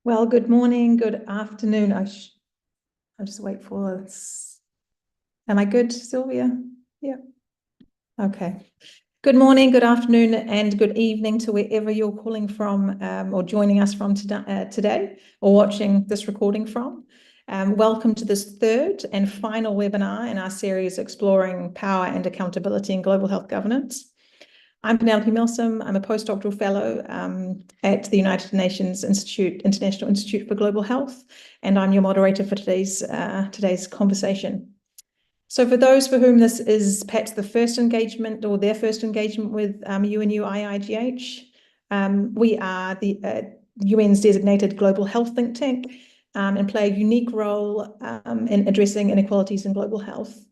Well, good morning, good afternoon. I'll just wait for this. Am I good, Sylvia? Yeah. Okay. Good morning, good afternoon, and good evening to wherever you're calling from or joining us from today or watching this recording from. Welcome to this third and final webinar in our series exploring power and accountability in global health governance. I'm Penelope Milsom. I'm a postdoctoral fellow at the United Nations International Institute for Global Health, and I'm your moderator for today's conversation. So for those for whom this is perhaps the first engagement or their first engagement with UNU IIGH, we are the UN's designated global health think tank and play a unique role in addressing inequalities in global health.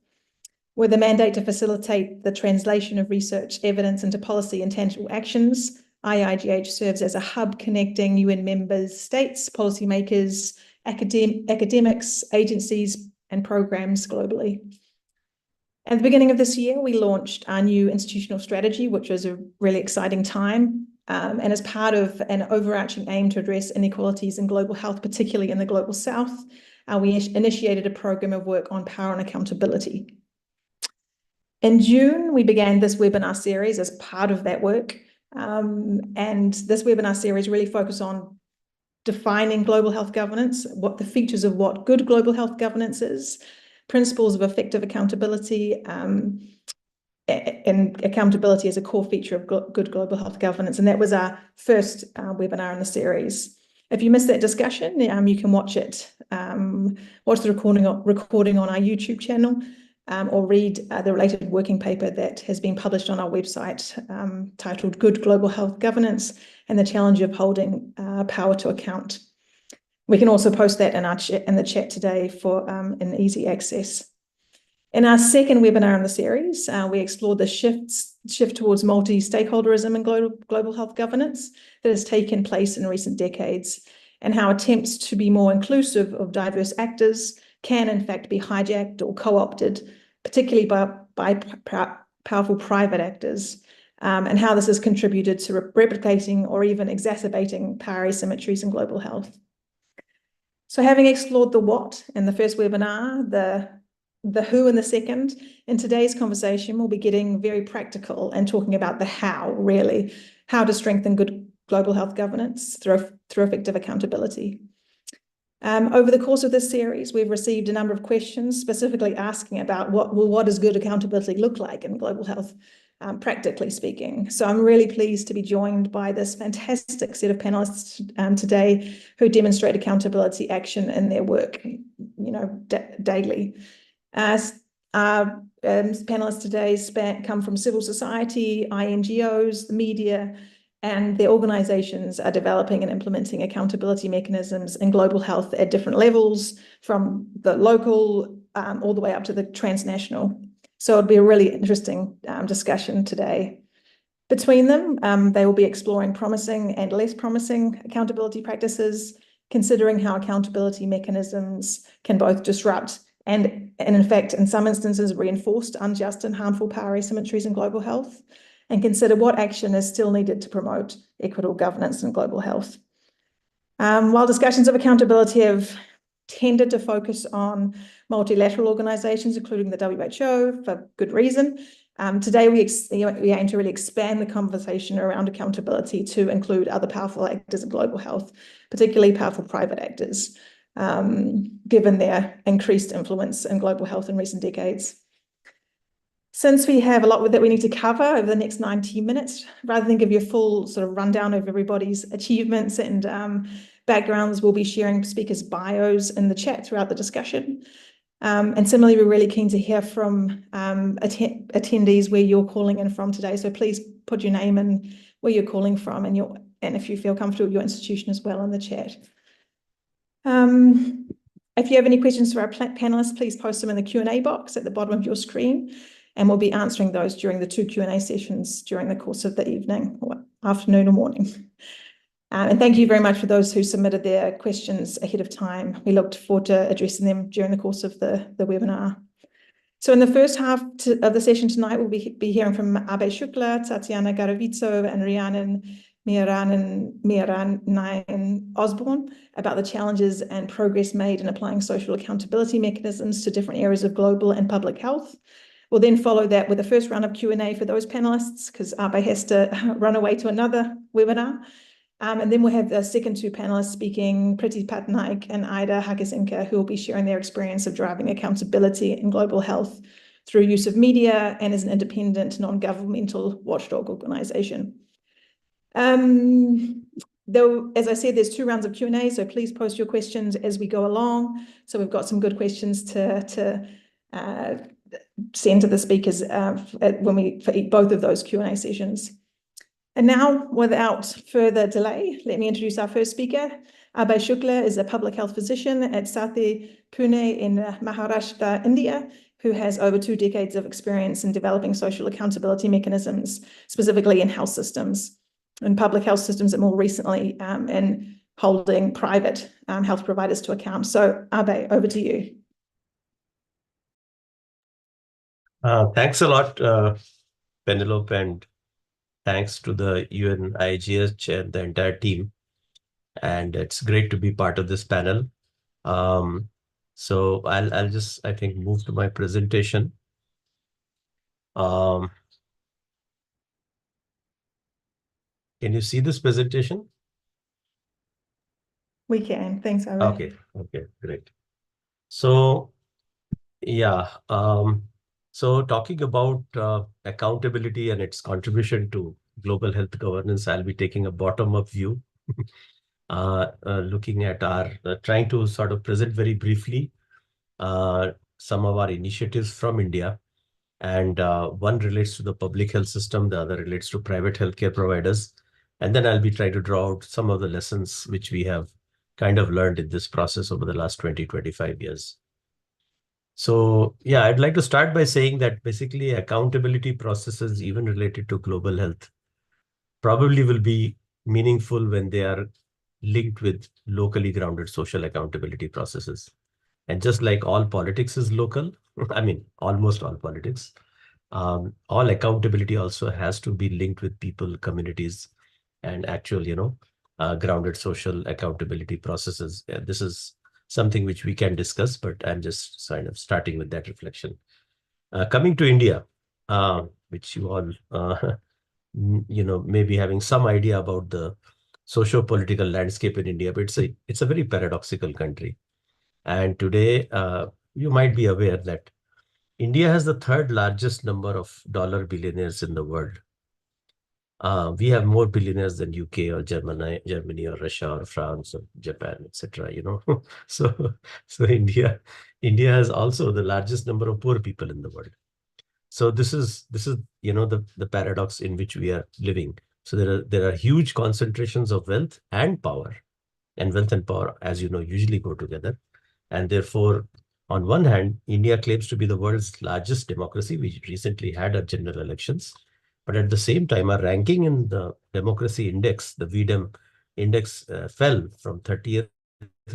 With a mandate to facilitate the translation of research evidence into policy and tangible actions, IIGH serves as a hub connecting UN members, states, policymakers, academics, agencies, and programs globally. At the beginning of this year, we launched our new institutional strategy, which was a really exciting time. And as part of an overarching aim to address inequalities in global health, particularly in the global south, we initiated a program of work on power and accountability. In June, we began this webinar series as part of that work. And this webinar series really focused on defining global health governance, what the features of what good global health governance is, principles of effective accountability, and accountability as a core feature of good global health governance. And that was our first webinar in the series. If you missed that discussion, you can watch it, watch the recording on our YouTube channel. Or read the related working paper that has been published on our website titled Good Global Health Governance and the Challenge of Holding Power to Account. We can also post that in the chat today for an easy access. In our second webinar in the series, we explored the shift towards multi-stakeholderism in global health governance that has taken place in recent decades, and how attempts to be more inclusive of diverse actors can in fact be hijacked or co-opted, particularly by powerful private actors, and how this has contributed to replicating or even exacerbating power asymmetries in global health. So having explored the what in the first webinar, the who in the second, in today's conversation, we'll be getting very practical and talking about the how, really, how to strengthen good global health governance through effective accountability. Over the course of this series, we've received a number of questions specifically asking about what does good accountability look like in global health, practically speaking. So I'm really pleased to be joined by this fantastic set of panelists today who demonstrate accountability action in their work, daily. Panelists today come from civil society, INGOs, the media, and their organizations are developing and implementing accountability mechanisms in global health at different levels, from the local all the way up to the transnational. So it'll be a really interesting discussion today. Between them, they will be exploring promising and less promising accountability practices, considering how accountability mechanisms can both disrupt and in fact, in some instances, reinforced unjust and harmful power asymmetries in global health, and consider what action is still needed to promote equitable governance in global health. While discussions of accountability have tended to focus on multilateral organizations, including the WHO, for good reason, today we aim to really expand the conversation around accountability to include other powerful actors in global health, particularly powerful private actors, given their increased influence in global health in recent decades. Since we have a lot that we need to cover over the next 90 minutes, rather than give you a full sort of rundown of everybody's achievements and backgrounds, we'll be sharing speakers' bios in the chat throughout the discussion. And similarly, we're really keen to hear from attendees where you're calling in from today. So please put your name and where you're calling from and if you feel comfortable, your institution as well in the chat. If you have any questions for our panelists, please post them in the Q&A box at the bottom of your screen, and we'll be answering those during the 2 Q&A sessions during the course of the evening, or afternoon or morning. And thank you very much for those who submitted their questions ahead of time. We looked forward to addressing them during the course of the webinar. So in the first half of the session tonight, we'll be hearing from Abhay Shukla, Tatiana Garavitso, and Rhiannon Miran Osborne about the challenges and progress made in applying social accountability mechanisms to different areas of global and public health. We'll then follow that with a first round of Q&A for those panelists, because Abe has to run away to another webinar. And then we'll have the second two panelists speaking, Priti Patnaik and Ida Hakasinka, who will be sharing their experience of driving accountability in global health through use of media and as an independent, non-governmental watchdog organization. Though, as I said, there's 2 rounds of Q&A, so please post your questions as we go along. So we've got some good questions to send to the speakers for both of those Q&A sessions. And now, without further delay, let me introduce our first speaker. Abhay Shukla is a public health physician at Sathi Pune in Maharashtra, India, who has over 2 decades of experience in developing social accountability mechanisms, specifically in health systems, and public health systems, and more recently in holding private health providers to account. So, Abhay, over to you. Thanks a lot, Penelope, and thanks to the UNIGH and the entire team. And it's great to be part of this panel. So I'll just, I think, move to my presentation. Can you see this presentation? We can. Thanks, Abhay. Okay, great. So, yeah. So talking about accountability and its contribution to global health governance, I'll be taking a bottom-up view, looking at trying to sort of present very briefly some of our initiatives from India. And one relates to the public health system, the other relates to private healthcare providers. And then I'll be trying to draw out some of the lessons which we have kind of learned in this process over the last 20-25 years. So, yeah, I'd like to start by saying that basically accountability processes, even related to global health, probably will be meaningful when they are linked with locally grounded social accountability processes. And just like all politics is local, I mean, almost all politics, all accountability also has to be linked with people, communities, and actual, grounded social accountability processes. This is something which we can discuss, but I'm just kind of starting with that reflection. Coming to India, which you all, maybe having some idea about the socio-political landscape in India, but it's a very paradoxical country. And today, you might be aware that India has the 3rd largest number of dollar billionaires in the world. We have more billionaires than UK or Germany or Russia or France or Japan, etc. So India has also the largest number of poor people in the world. So this is the paradox in which we are living. So there are huge concentrations of wealth and power, and wealth and power, as you know, usually go together. And therefore, on one hand, India claims to be the world's largest democracy. We recently had our general elections. But at the same time, our ranking in the democracy index, the VDEM index, fell from 30th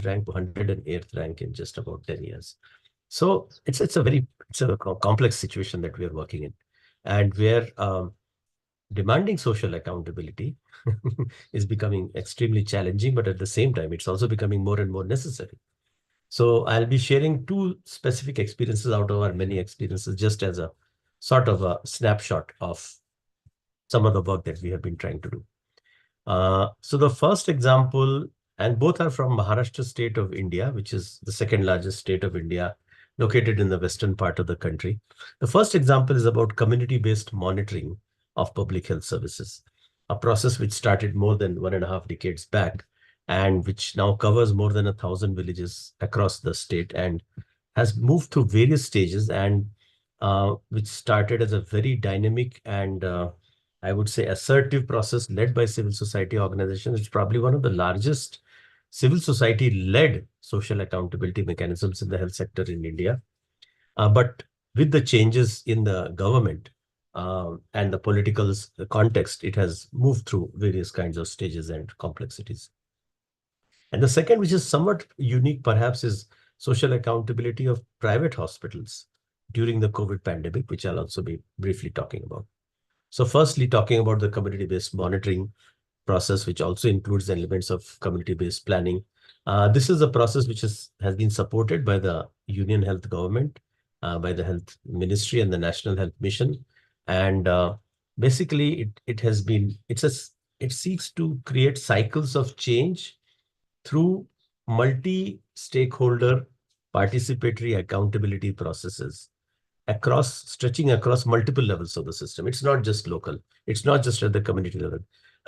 rank to 108th rank in just about 10 years. So it's a complex situation that we are working in, and where demanding social accountability is becoming extremely challenging. But at the same time, it's also becoming more and more necessary. So I'll be sharing 2 specific experiences out of our many experiences, just as a sort of a snapshot of some of the work that we have been trying to do. So the first example, and both are from Maharashtra state of India, which is the 2nd largest state of India, located in the western part of the country. The first example is about community-based monitoring of public health services, a process which started more than 1.5 decades back, and which now covers more than 1,000 villages across the state and has moved through various stages, and which started as a very dynamic and I would say assertive process led by civil society organizations. It's probably one of the largest civil society-led social accountability mechanisms in the health sector in India. But with the changes in the government and the political context, it has moved through various kinds of stages and complexities. And the second, which is somewhat unique perhaps, is social accountability of private hospitals during the COVID pandemic, which I'll also be briefly talking about. So firstly, talking about the community-based monitoring, process, which also includes elements of community-based planning. This is a process which has been supported by the Union Health Government, by the Health Ministry and the National Health Mission. And basically, it seeks to create cycles of change through multi-stakeholder participatory accountability processes stretching across multiple levels of the system. It's not just local. It's not just at the community level.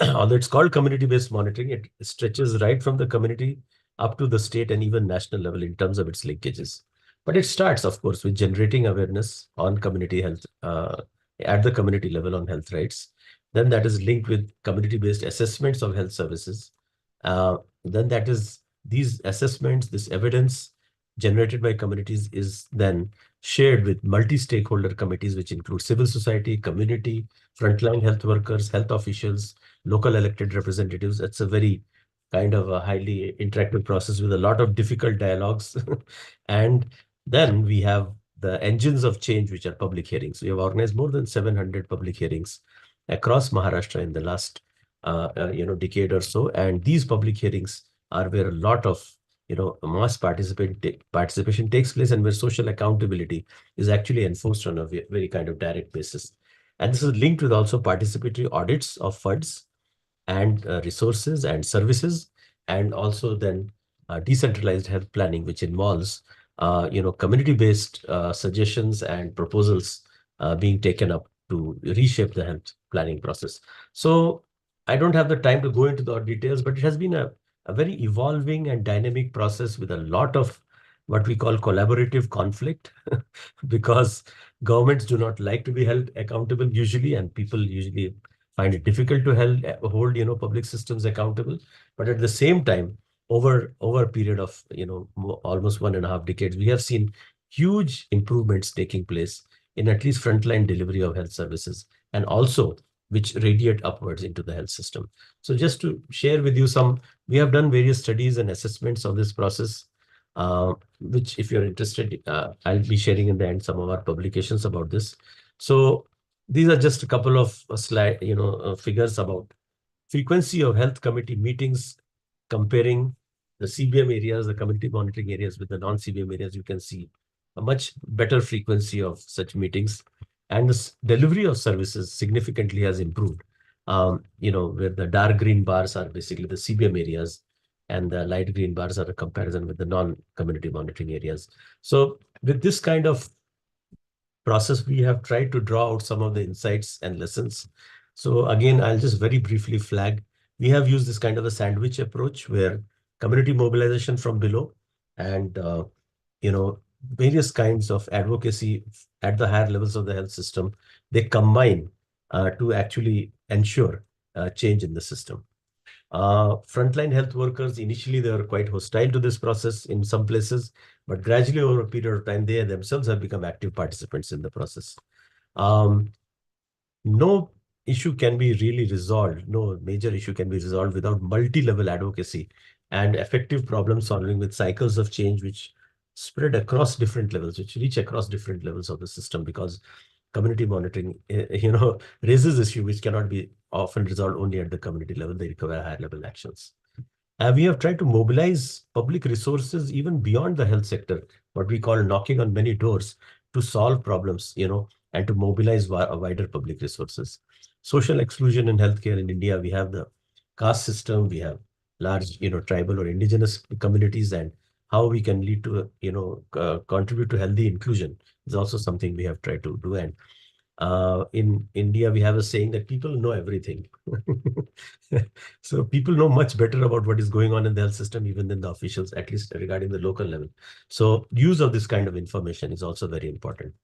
Although it's called community-based monitoring, it stretches right from the community up to the state and even national level in terms of its linkages. But it starts, of course, with generating awareness on community health at the community level on health rights. Then that is linked with community-based assessments of health services. Then that is these assessments, this evidence generated by communities is then shared with multi-stakeholder committees, which include civil society, community, frontline health workers, health officials, local elected representatives. It's a very kind of a highly interactive process with a lot of difficult dialogues. And then we have the engines of change, which are public hearings. We have organized more than 700 public hearings across Maharashtra in the last decade or so. And these public hearings are where a lot of mass participation takes place and where social accountability is actually enforced on a very kind of direct basis. And this is linked with also participatory audits of funds and resources and services, and also then decentralized health planning, which involves community-based suggestions and proposals being taken up to reshape the health planning process. So I don't have the time to go into the details, but it has been a very evolving and dynamic process with a lot of what we call collaborative conflict because governments do not like to be held accountable usually, and people usually find it difficult to hold public systems accountable. But at the same time, over a period of almost 1.5 decades, we have seen huge improvements taking place in at least frontline delivery of health services, and also which radiate upwards into the health system. So just to share with you we have done various studies and assessments of this process, which if you're interested, I'll be sharing in the end some of our publications about this. So these are just a couple of figures about frequency of health committee meetings, comparing the CBM areas, the community monitoring areas with the non-CBM areas. You can see a much better frequency of such meetings, and the delivery of services significantly has improved. Where the dark green bars are basically the CBM areas, and the light green bars are a comparison with the non-community monitoring areas. So with this kind of process, we have tried to draw out some of the insights and lessons. So again, I'll just very briefly flag, we have used this kind of a sandwich approach where community mobilization from below and, various kinds of advocacy at the higher levels of the health system, they combine to actually ensure change in the system. Frontline health workers, initially they were quite hostile to this process in some places, but gradually over a period of time, they themselves have become active participants in the process. No issue can be really resolved, no major issue can be resolved without multi-level advocacy and effective problem solving with cycles of change which spread across different levels, which reach across different levels of the system, because community monitoring, raises issues which cannot be often resolved only at the community level. They require higher level actions. We have tried to mobilize public resources even beyond the health sector, what we call knocking on many doors, to solve problems, and to mobilize wider public resources. Social exclusion in healthcare in India, we have the caste system, we have large, tribal or indigenous communities, and how we can lead to, contribute to healthy inclusion is also something we have tried to do. And in India, we have a saying that people know everything. So people know much better about what is going on in the health system, even than the officials, at least regarding the local level. So use of this kind of information is also very important.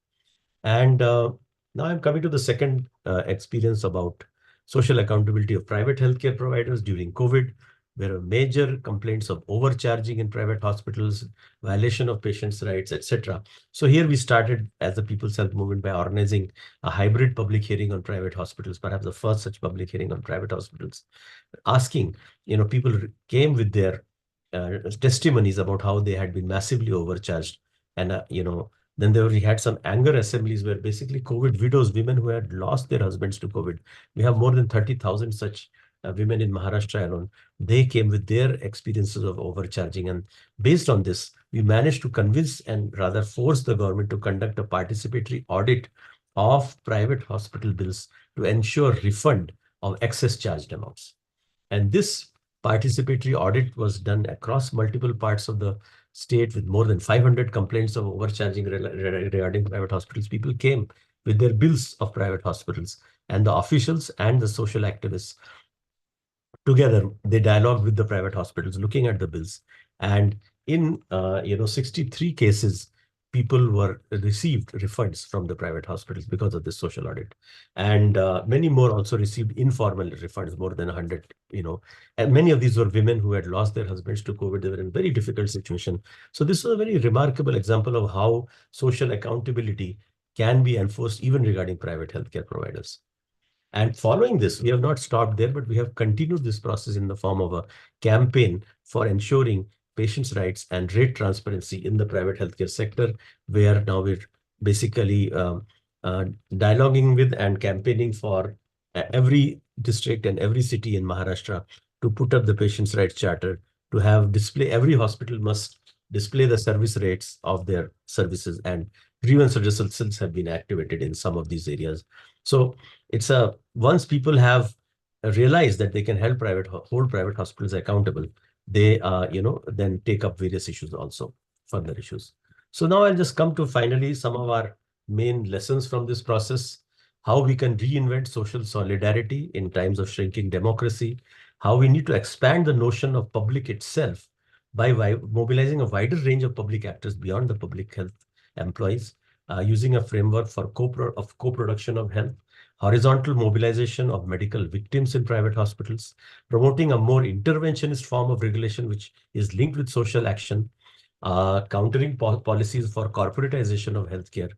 And now I'm coming to the second experience about social accountability of private healthcare providers during COVID. There are major complaints of overcharging in private hospitals, violation of patients' rights, etc. So here we started as the People's Health Movement by organizing a hybrid public hearing on private hospitals, perhaps the first such public hearing on private hospitals, asking, people came with their testimonies about how they had been massively overcharged. And, then we had some anger assemblies where basically COVID widows, women who had lost their husbands to COVID, we have more than 30,000 such women in Maharashtra alone, they came with their experiences of overcharging. And based on this, we managed to convince and rather force the government to conduct a participatory audit of private hospital bills to ensure refund of excess charged amounts. And this participatory audit was done across multiple parts of the state with more than 500 complaints of overcharging regarding private hospitals. People came with their bills of private hospitals, and the officials and the social activists together, they dialogue with the private hospitals looking at the bills. And in 63 cases, people were received refunds from the private hospitals because of this social audit. And many more also received informal refunds, more than 100, and many of these were women who had lost their husbands to COVID. They were in a very difficult situation. So this was a very remarkable example of how social accountability can be enforced even regarding private healthcare providers. And following this, we have not stopped there, but we have continued this process in the form of a campaign for ensuring patients' rights and rate transparency in the private healthcare sector, where now we're basically dialoguing with and campaigning for every district and every city in Maharashtra to put up the patients' rights charter, to have display, every hospital must display the service rates of their services, and grievance redressal cells have been activated in some of these areas. So it's once people have realized that they can hold private hospitals accountable, they then take up various issues also, further issues. So now I'll just come to finally some of our main lessons from this process: how we can reinvent social solidarity in times of shrinking democracy, how we need to expand the notion of public itself by mobilizing a wider range of public actors beyond the public health employees, using a framework for co-production of health, horizontal mobilization of medical victims in private hospitals, promoting a more interventionist form of regulation which is linked with social action, countering policies for corporatization of healthcare,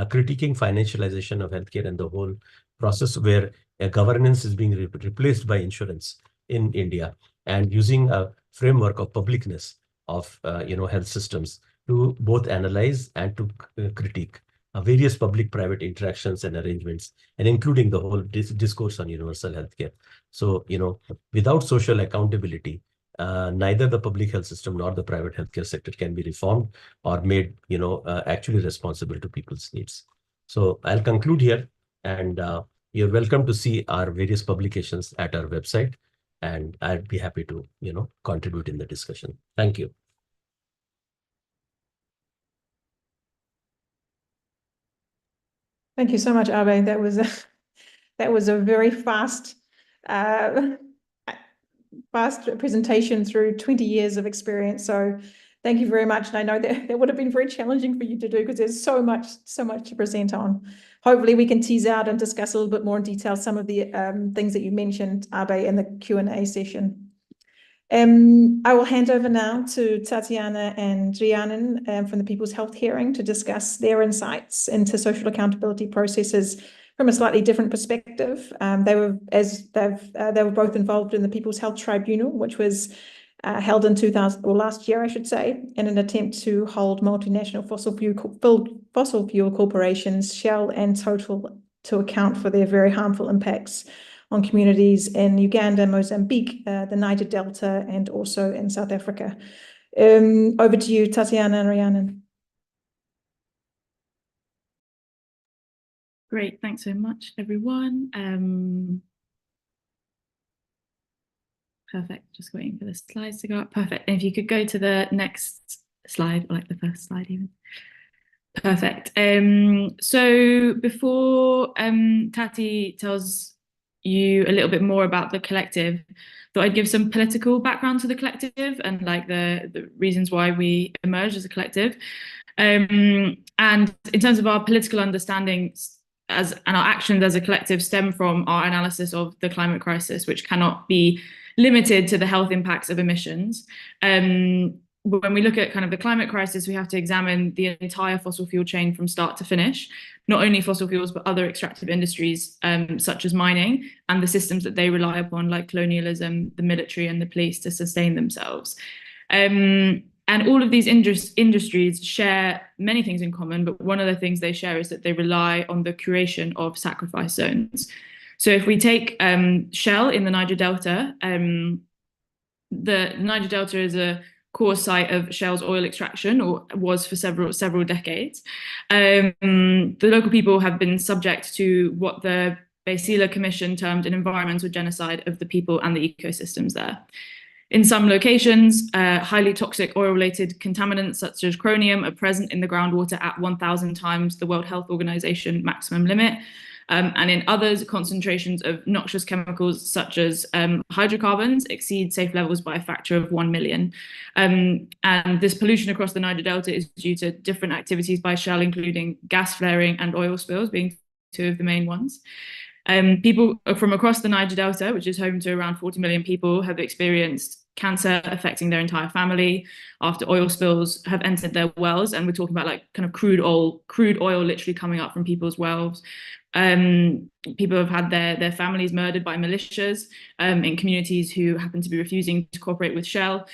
critiquing financialization of healthcare, and the whole process where governance is being replaced by insurance in India, and using a framework of publicness of health systems to both analyze and to critique various public-private interactions and arrangements, and including the whole discourse on universal healthcare. So, without social accountability, neither the public health system nor the private healthcare sector can be reformed or made, actually responsible to people's needs. So I'll conclude here, and you're welcome to see our various publications at our website, and I'd be happy to, contribute in the discussion. Thank you. Thank you so much, Abe. That was a very fast presentation through 20 years of experience. So thank you very much. And I know that would have been very challenging for you to do because there's so much to present on. Hopefully we can tease out and discuss a little bit more in detail some of the things that you mentioned, Abe, in the Q&A session. I will hand over now to Tatiana and Rhiannon from the People's Health Hearing to discuss their insights into social accountability processes from a slightly different perspective. They were both involved in the People's Health Tribunal, which was held in last year, I should say, in an attempt to hold multinational fossil fuel corporations, Shell and Total, to account for their very harmful impacts on communities in Uganda, Mozambique, the Niger Delta, and also in South Africa. Over to you, Tatiana and Rhiannon. Great, thanks so much, everyone. Perfect, just waiting for the slides to go up. Perfect, and if you could go to the next slide, or like the first slide even. Perfect. So before Tati tells you a little bit more about the collective, thought I'd give some political background to the collective and like the reasons why we emerged as a collective. And in terms of our political understandings and our actions as a collective stem from our analysis of the climate crisis, which cannot be limited to the health impacts of emissions. When we look at kind of the climate crisis, we have to examine the entire fossil fuel chain from start to finish, not only fossil fuels, but other extractive industries, such as mining, and the systems that they rely upon, like colonialism, the military, and the police to sustain themselves. And all of these industries share many things in common, but one of the things they share is that they rely on the creation of sacrifice zones. So if we take Shell in the Niger Delta, the Niger Delta is a core site of Shell's oil extraction, or was for several decades. The local people have been subject to what the Basila Commission termed an environmental genocide of the people and the ecosystems there. In some locations, highly toxic oil-related contaminants such as chromium are present in the groundwater at 1,000 times the World Health Organization maximum limit. And in others, concentrations of noxious chemicals such as hydrocarbons exceed safe levels by a factor of 1 million. And this pollution across the Niger Delta is due to different activities by Shell, including gas flaring and oil spills being two of the main ones. People from across the Niger Delta, which is home to around 40 million people, have experienced cancer affecting their entire family after oil spills have entered their wells. And we're talking about like kind of crude oil literally coming up from people's wells. People have had their families murdered by militias in communities who happen to be refusing to cooperate with Shell.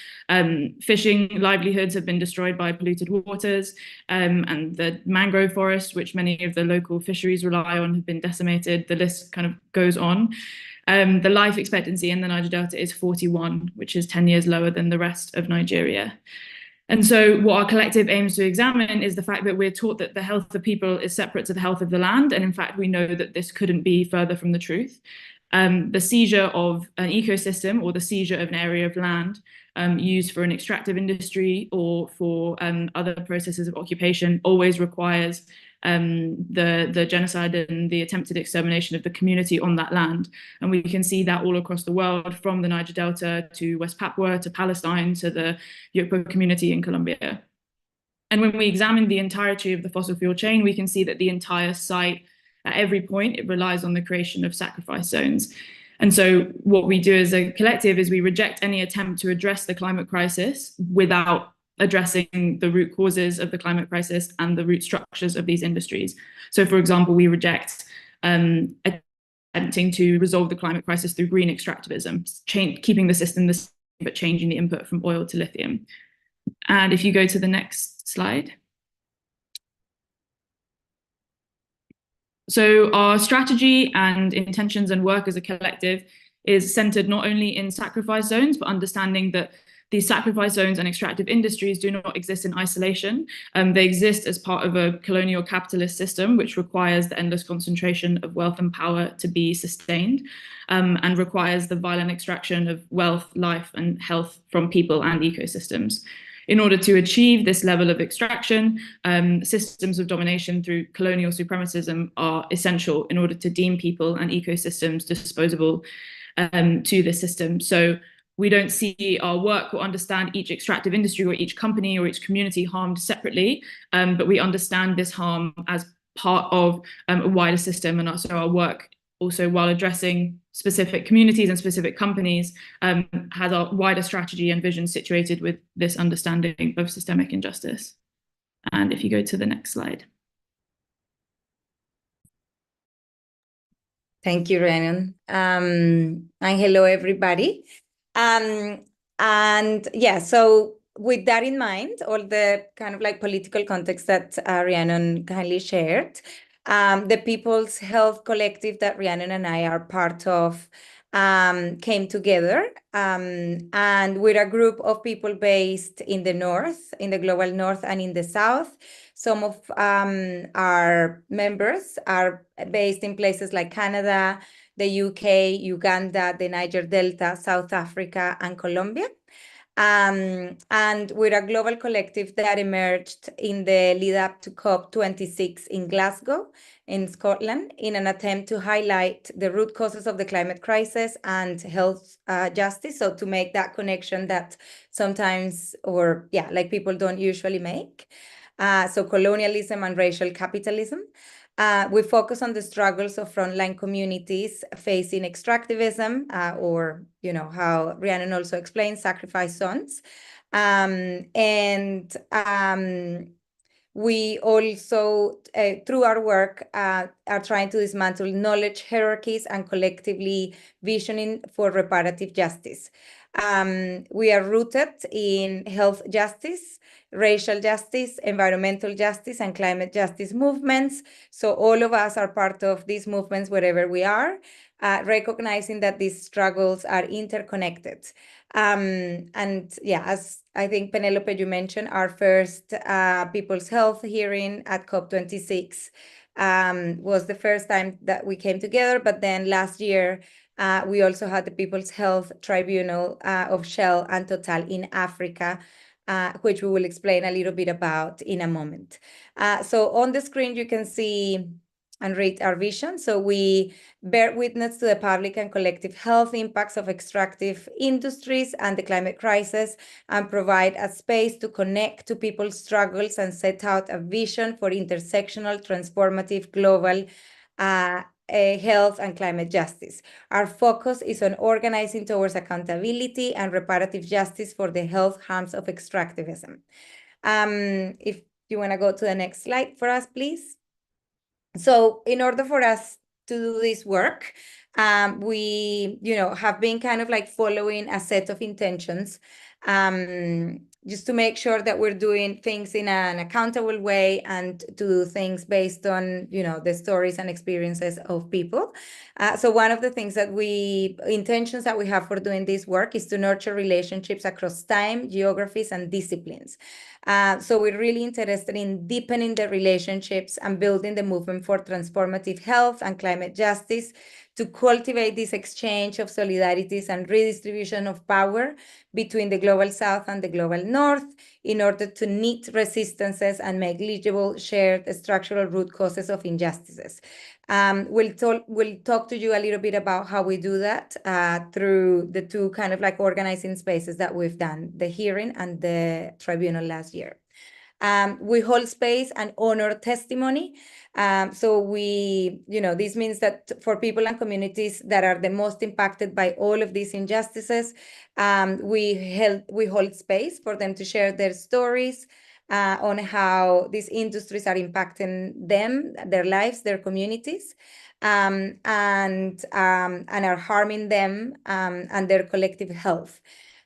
Fishing livelihoods have been destroyed by polluted waters, and the mangrove forests, which many of the local fisheries rely on, have been decimated. The list kind of goes on. The life expectancy in the Niger Delta is 41, which is 10 years lower than the rest of Nigeria. And so what our collective aims to examine is the fact that we're taught that the health of people is separate to the health of the land. And in fact, we know that this couldn't be further from the truth. The seizure of an ecosystem or the seizure of an area of land used for an extractive industry or for other processes of occupation always requires the genocide and the attempted extermination of the community on that land. And we can see that all across the world, from the Niger Delta to West Papua to Palestine to the Yokpo community in Colombia. And when we examine the entirety of the fossil fuel chain, we can see that the entire site, at every point, it relies on the creation of sacrifice zones. And so what we do as a collective is we reject any attempt to address the climate crisis without addressing the root causes of the climate crisis and the root structures of these industries. So, for example, we reject attempting to resolve the climate crisis through green extractivism, keeping the system the same, but changing the input from oil to lithium. And if you go to the next slide. So our strategy and intentions and work as a collective is centered not only in sacrifice zones, but understanding that these sacrifice zones and extractive industries do not exist in isolation. They exist as part of a colonial capitalist system, which requires the endless concentration of wealth and power to be sustained, and requires the violent extraction of wealth, life, and health from people and ecosystems. In order to achieve this level of extraction, systems of domination through colonial supremacism are essential in order to deem people and ecosystems disposable to the system. So we don't see our work or understand each extractive industry or each company or each community harmed separately, but we understand this harm as part of a wider system. And so our work also, while addressing specific communities and specific companies, has a wider strategy and vision situated with this understanding of systemic injustice. And if you go to the next slide. Thank you, Rhiannon. And hello, everybody. And yeah, so with that in mind, all the kind of like political context that Rhiannon kindly shared, the People's Health Collective that Rhiannon and I are part of came together, and we're a group of people based in the north, in the global north, and in the south. Some of our members are based in places like Canada, the UK, Uganda, the Niger Delta, South Africa, and Colombia. And we're a global collective that emerged in the lead up to COP26 in Glasgow, in Scotland, in an attempt to highlight the root causes of the climate crisis and health justice. So to make that connection that sometimes, or yeah, like people don't usually make. So colonialism and racial capitalism. We focus on the struggles of frontline communities facing extractivism, or, you know, how Rhiannon also explained, sacrifice zones. We also, through our work, are trying to dismantle knowledge hierarchies and collectively visioning for reparative justice. We are rooted in health justice, racial justice, environmental justice, and climate justice movements. So all of us are part of these movements wherever we are. recognizing that these struggles are interconnected. And yeah, as I think Penelope, you mentioned, our first People's Health hearing at COP26 was the first time that we came together, but then last year, we also had the People's Health Tribunal of Shell and Total in Africa, which we will explain a little bit about in a moment. So on the screen, you can see and read our vision. So we bear witness to the public and collective health impacts of extractive industries and the climate crisis, and provide a space to connect to people's struggles and set out a vision for intersectional, transformative, global health and climate justice. Our focus is on organizing towards accountability and reparative justice for the health harms of extractivism. If you want to go to the next slide for us, please. So in order for us to do this work, we, have been kind of like following a set of intentions, just to make sure that we're doing things in an accountable way and to do things based on, the stories and experiences of people. So one of the intentions that we have for doing this work is to nurture relationships across time, geographies, and disciplines. So we're really interested in deepening the relationships and building the movement for transformative health and climate justice, to cultivate this exchange of solidarities and redistribution of power between the global south and the global north, in order to knit resistances and make legible shared structural root causes of injustices. We'll talk to you a little bit about how we do that through the two kind of like organizing spaces that we've done, the hearing and the tribunal last year. We hold space and honor testimony. So this means that for people and communities that are the most impacted by all of these injustices, we hold space for them to share their stories on how these industries are impacting them, their lives, their communities, and are harming them and their collective health.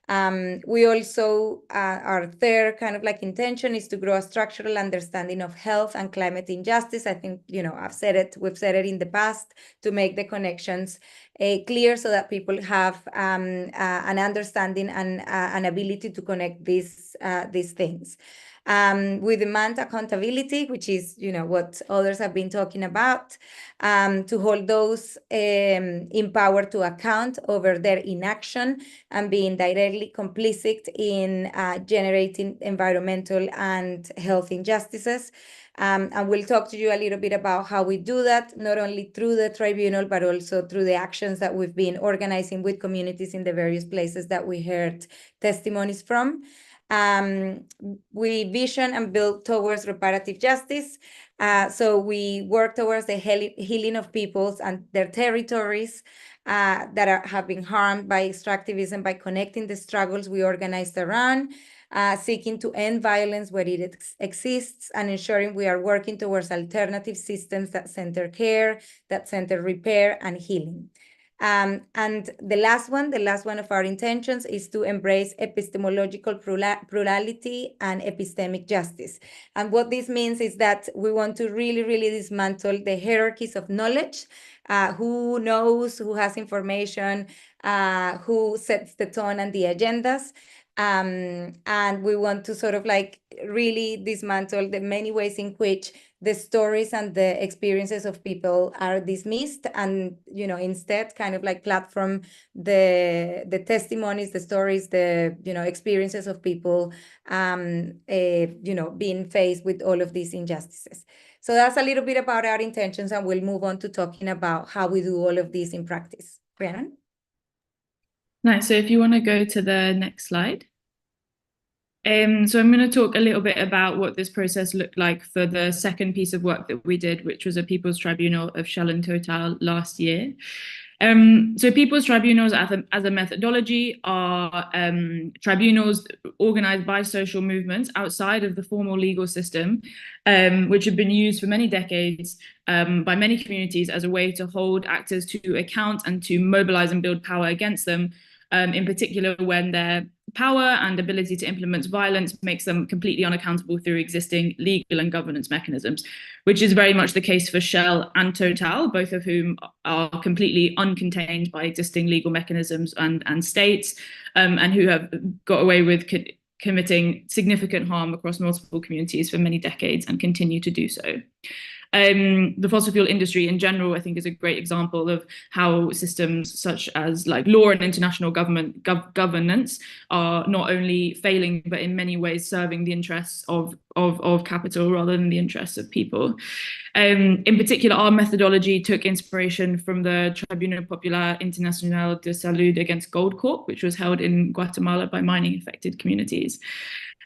We also, our third kind of like intention is to grow a structural understanding of health and climate injustice. I think, we've said it in the past, to make the connections clear so that people have an understanding and an ability to connect these things. We demand accountability, which is, what others have been talking about, to hold those in power to account over their inaction and being directly complicit in generating environmental and health injustices. And we'll talk to you a little bit about how we do that, not only through the tribunal, but also through the actions that we've been organizing with communities in the various places that we heard testimonies from. We vision and build towards reparative justice. So we work towards the healing of peoples and their territories that have been harmed by extractivism, by connecting the struggles we organized around, seeking to end violence where it exists, and ensuring we are working towards alternative systems that center care, that center repair and healing. And the last one of our intentions is to embrace epistemological plurality and epistemic justice. And what this means is that we want to really, really dismantle the hierarchies of knowledge, who knows, who has information, who sets the tone and the agendas. And we want to sort of like really dismantle the many ways in which the stories and the experiences of people are dismissed, and instead kind of like platform the testimonies, the stories, the experiences of people being faced with all of these injustices. So that's a little bit about our intentions, and we'll move on to talking about how we do all of this in practice. Rhiannon? Nice. So if you want to go to the next slide. So I'm going to talk a little bit about what this process looked like for the second piece of work that we did, which was a People's Tribunal of Shell and Total last year. So People's Tribunals as a methodology are tribunals organized by social movements outside of the formal legal system, which have been used for many decades by many communities as a way to hold actors to account and to mobilize and build power against them, in particular when their power and ability to implement violence makes them completely unaccountable through existing legal and governance mechanisms, which is very much the case for Shell and Total, both of whom are completely uncontained by existing legal mechanisms and states, and who have got away with committing significant harm across multiple communities for many decades and continue to do so. The fossil fuel industry in general, I think, is a great example of how systems such as like law and international governance are not only failing, but in many ways serving the interests of capital rather than the interests of people. In particular, our methodology took inspiration from the Tribunal Popular Internacional de Salud against Goldcorp, which was held in Guatemala by mining affected communities.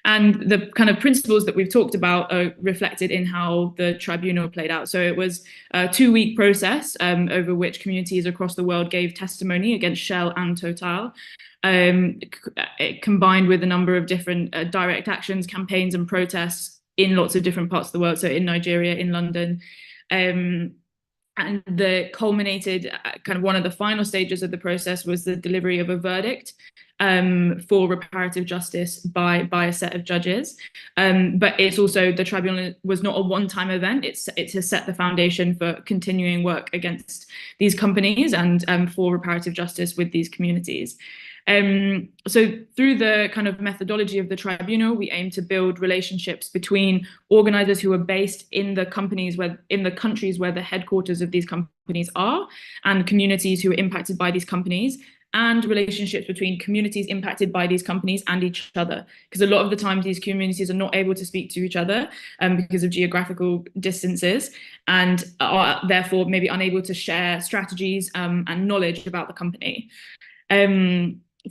And the kind of principles that we've talked about are reflected in how the tribunal played out. So it was a 2-week process over which communities across the world gave testimony against Shell and Total, combined with a number of different direct actions, campaigns and protests in lots of different parts of the world. So in Nigeria, in London, and the culminated kind of one of the final stages of the process was the delivery of a verdict for reparative justice by a set of judges. But it's also, the tribunal was not a one-time event. It has set the foundation for continuing work against these companies and for reparative justice with these communities. So through the kind of methodology of the tribunal, we aim to build relationships between organizers who are based in the countries where the headquarters of these companies are, and communities who are impacted by these companies, and relationships between communities impacted by these companies and each other. Because a lot of the time these communities are not able to speak to each other because of geographical distances, and are therefore maybe unable to share strategies and knowledge about the company.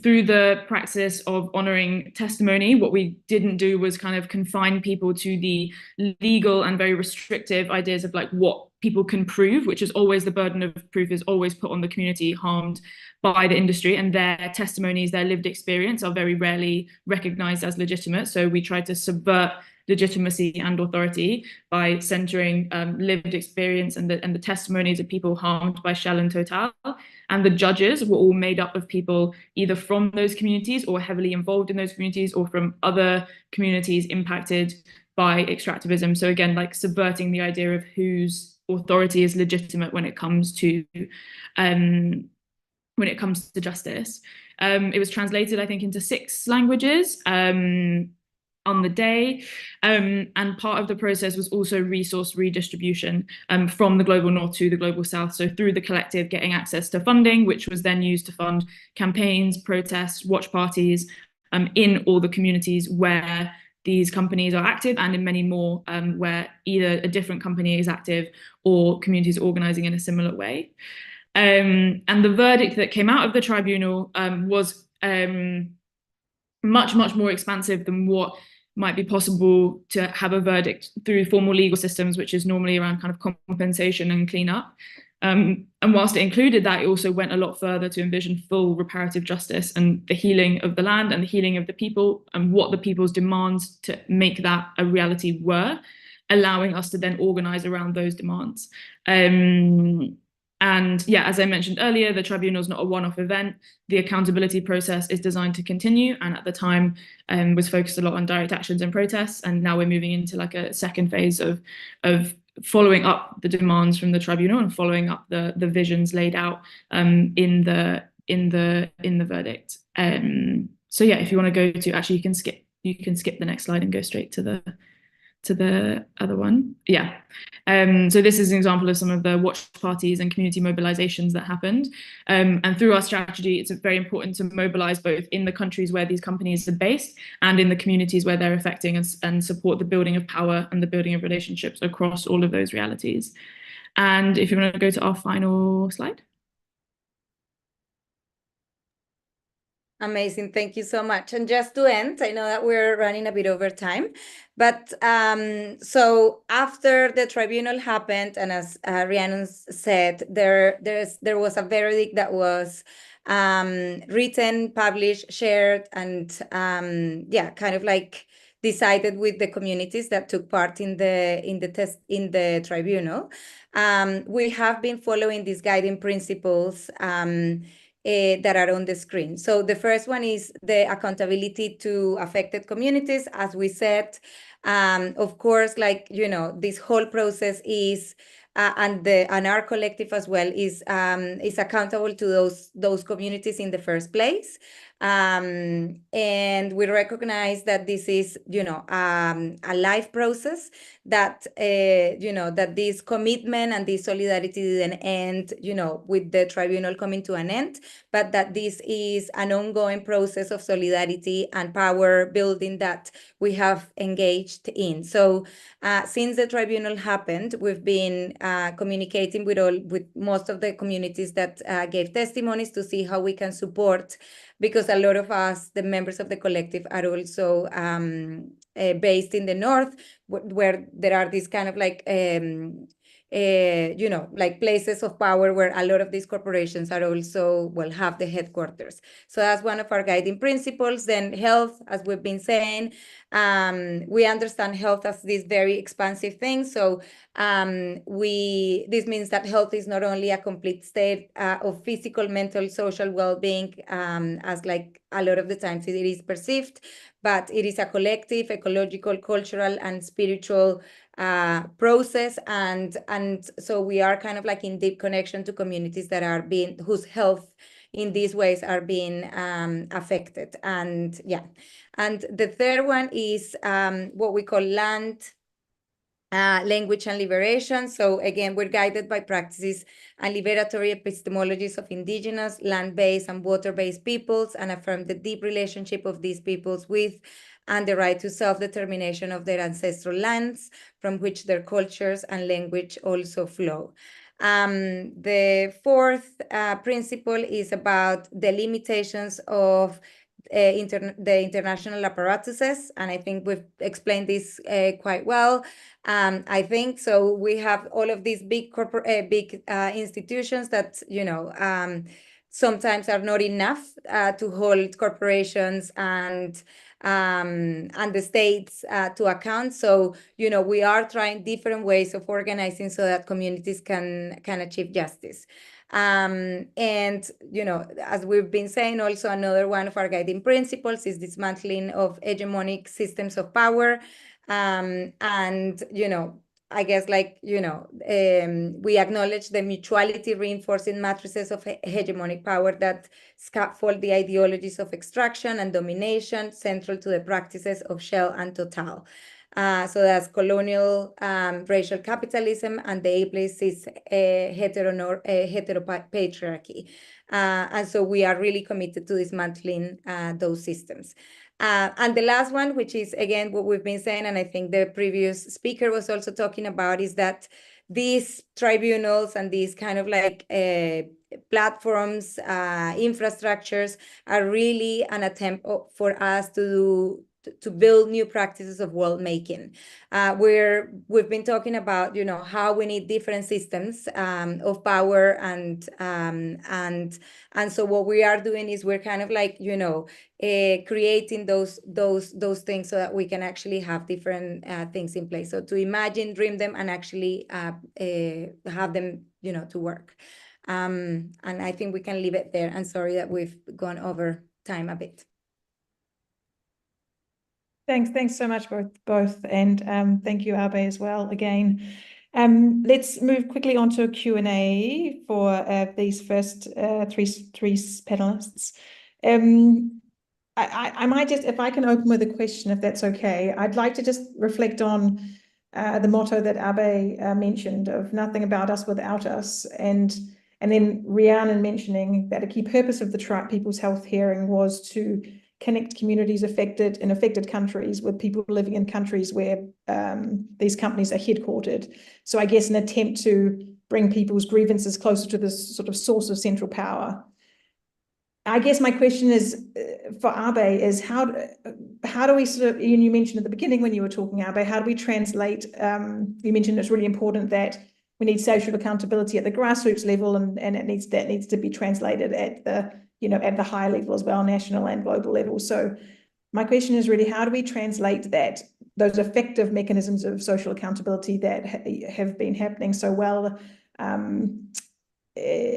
Through the practice of honouring testimony, what we didn't do was kind of confine people to the legal and very restrictive ideas of like what people can prove, which is always the burden of proof is always put on the community harmed by the industry, and their testimonies, their lived experience are very rarely recognised as legitimate. So we try to subvert legitimacy and authority by centering lived experience and the testimonies of people harmed by Shell and Total. And the judges were all made up of people either from those communities or heavily involved in those communities, or from other communities impacted by extractivism. So again, like subverting the idea of whose authority is legitimate when it comes to justice. It was translated, I think, into 6 languages on the day, and part of the process was also resource redistribution from the global north to the global south. So through the collective getting access to funding, which was then used to fund campaigns, protests, watch parties in all the communities where these companies are active, and in many more where either a different company is active or communities organizing in a similar way. And the verdict that came out of the tribunal was much, much more expansive than what might be possible to have a verdict through formal legal systems, which is normally around kind of compensation and cleanup. And whilst it included that, it also went a lot further to envision full reparative justice and the healing of the land and the healing of the people, and what the people's demands to make that a reality were, allowing us to then organize around those demands. And yeah, as I mentioned earlier, the tribunal is not a one-off event. The accountability process is designed to continue, and at the time was focused a lot on direct actions and protests. And now we're moving into like a second phase of following up the demands from the tribunal and following up the visions laid out in the verdict. So yeah, if you want to go to, actually you can skip the next slide and go straight to the other one. Yeah. So this is an example of some of the watch parties and community mobilizations that happened. And through our strategy, it's very important to mobilize both in the countries where these companies are based and in the communities where they're affecting us, and support the building of power and the building of relationships across all of those realities. And if you want to go to our final slide. Amazing. Thank you so much. And just to end, I know that we're running a bit over time, but so after the tribunal happened, and as Rhiannon said, there was a verdict that was written, published, shared, and yeah, kind of like decided with the communities that took part in the tribunal. We have been following these guiding principles that are on the screen. So the first one is the accountability to affected communities. As we said, of course, like, you know, this whole process is and our collective as well is accountable to those communities in the first place. And we recognize that this is, you know, a life process, that, you know, that this commitment and this solidarity didn't end, you know, with the tribunal coming to an end, but that this is an ongoing process of solidarity and power building that we have engaged in. So since the tribunal happened, we've been communicating with most of the communities that gave testimonies to see how we can support, because a lot of us, the members of the collective, are also based in the north, where there are these kind of like you know, like places of power where a lot of these corporations are also, well, have the headquarters. So that's one of our guiding principles. Then health, as we've been saying, we understand health as this very expansive thing. So this means that health is not only a complete state of physical, mental, social well-being, as like a lot of the times it is perceived, but it is a collective, ecological, cultural, and spiritual process. And so we are kind of like in deep connection to communities that are whose health in these ways are being affected. And yeah, and the third one is what we call land, language, and liberation. So again, we're guided by practices and liberatory epistemologies of indigenous, land-based, and water-based peoples, and affirm the deep relationship of these peoples with and the right to self-determination of their ancestral lands, from which their cultures and language also flow. The fourth principle is about the limitations of the international apparatuses, and I think we've explained this quite well. I think so. We have all of these big institutions that, you know, sometimes are not enough to hold corporations and the states to account. So, you know, we are trying different ways of organizing so that communities can achieve justice. And, you know, as we've been saying, also another one of our guiding principles is dismantling of hegemonic systems of power. And, you know, I guess, like, you know, we acknowledge the mutuality reinforcing matrices of hegemonic power that scaffold the ideologies of extraction and domination central to the practices of Shell and Total. So that's colonial racial capitalism and the ableist is heteropatriarchy. And so we are really committed to dismantling those systems. And the last one, which is, again, what we've been saying, and I think the previous speaker was also talking about, is that these tribunals and these kind of like platforms, infrastructures are really an attempt for us to build new practices of world making, where we've been talking about, you know, how we need different systems of power, and so what we are doing is we're kind of like, you know, creating those things so that we can actually have different things in place. So to imagine, dream them, and actually have them, you know, to work. And I think we can leave it there. And sorry that we've gone over time a bit. Thanks so much, both, and thank you, Abe, as well. Again, let's move quickly on to a Q&A for these first three panelists. I might just, if I can open with a question, if that's okay. I'd like to just reflect on the motto that Abe mentioned of nothing about us without us, and then Rhiannon mentioning that a key purpose of the Tribe People's Health hearing was to connect communities in affected countries with people living in countries where these companies are headquartered. So I guess an attempt to bring people's grievances closer to this sort of source of central power. I guess my question is for Abe is how do we sort of, you mentioned at the beginning when you were talking, Abe, how do we translate, you mentioned it's really important that we need social accountability at the grassroots level, and that needs to be translated at the, you know, at the higher level as well, national and global level. So my question is really, how do we translate those effective mechanisms of social accountability that have been happening so well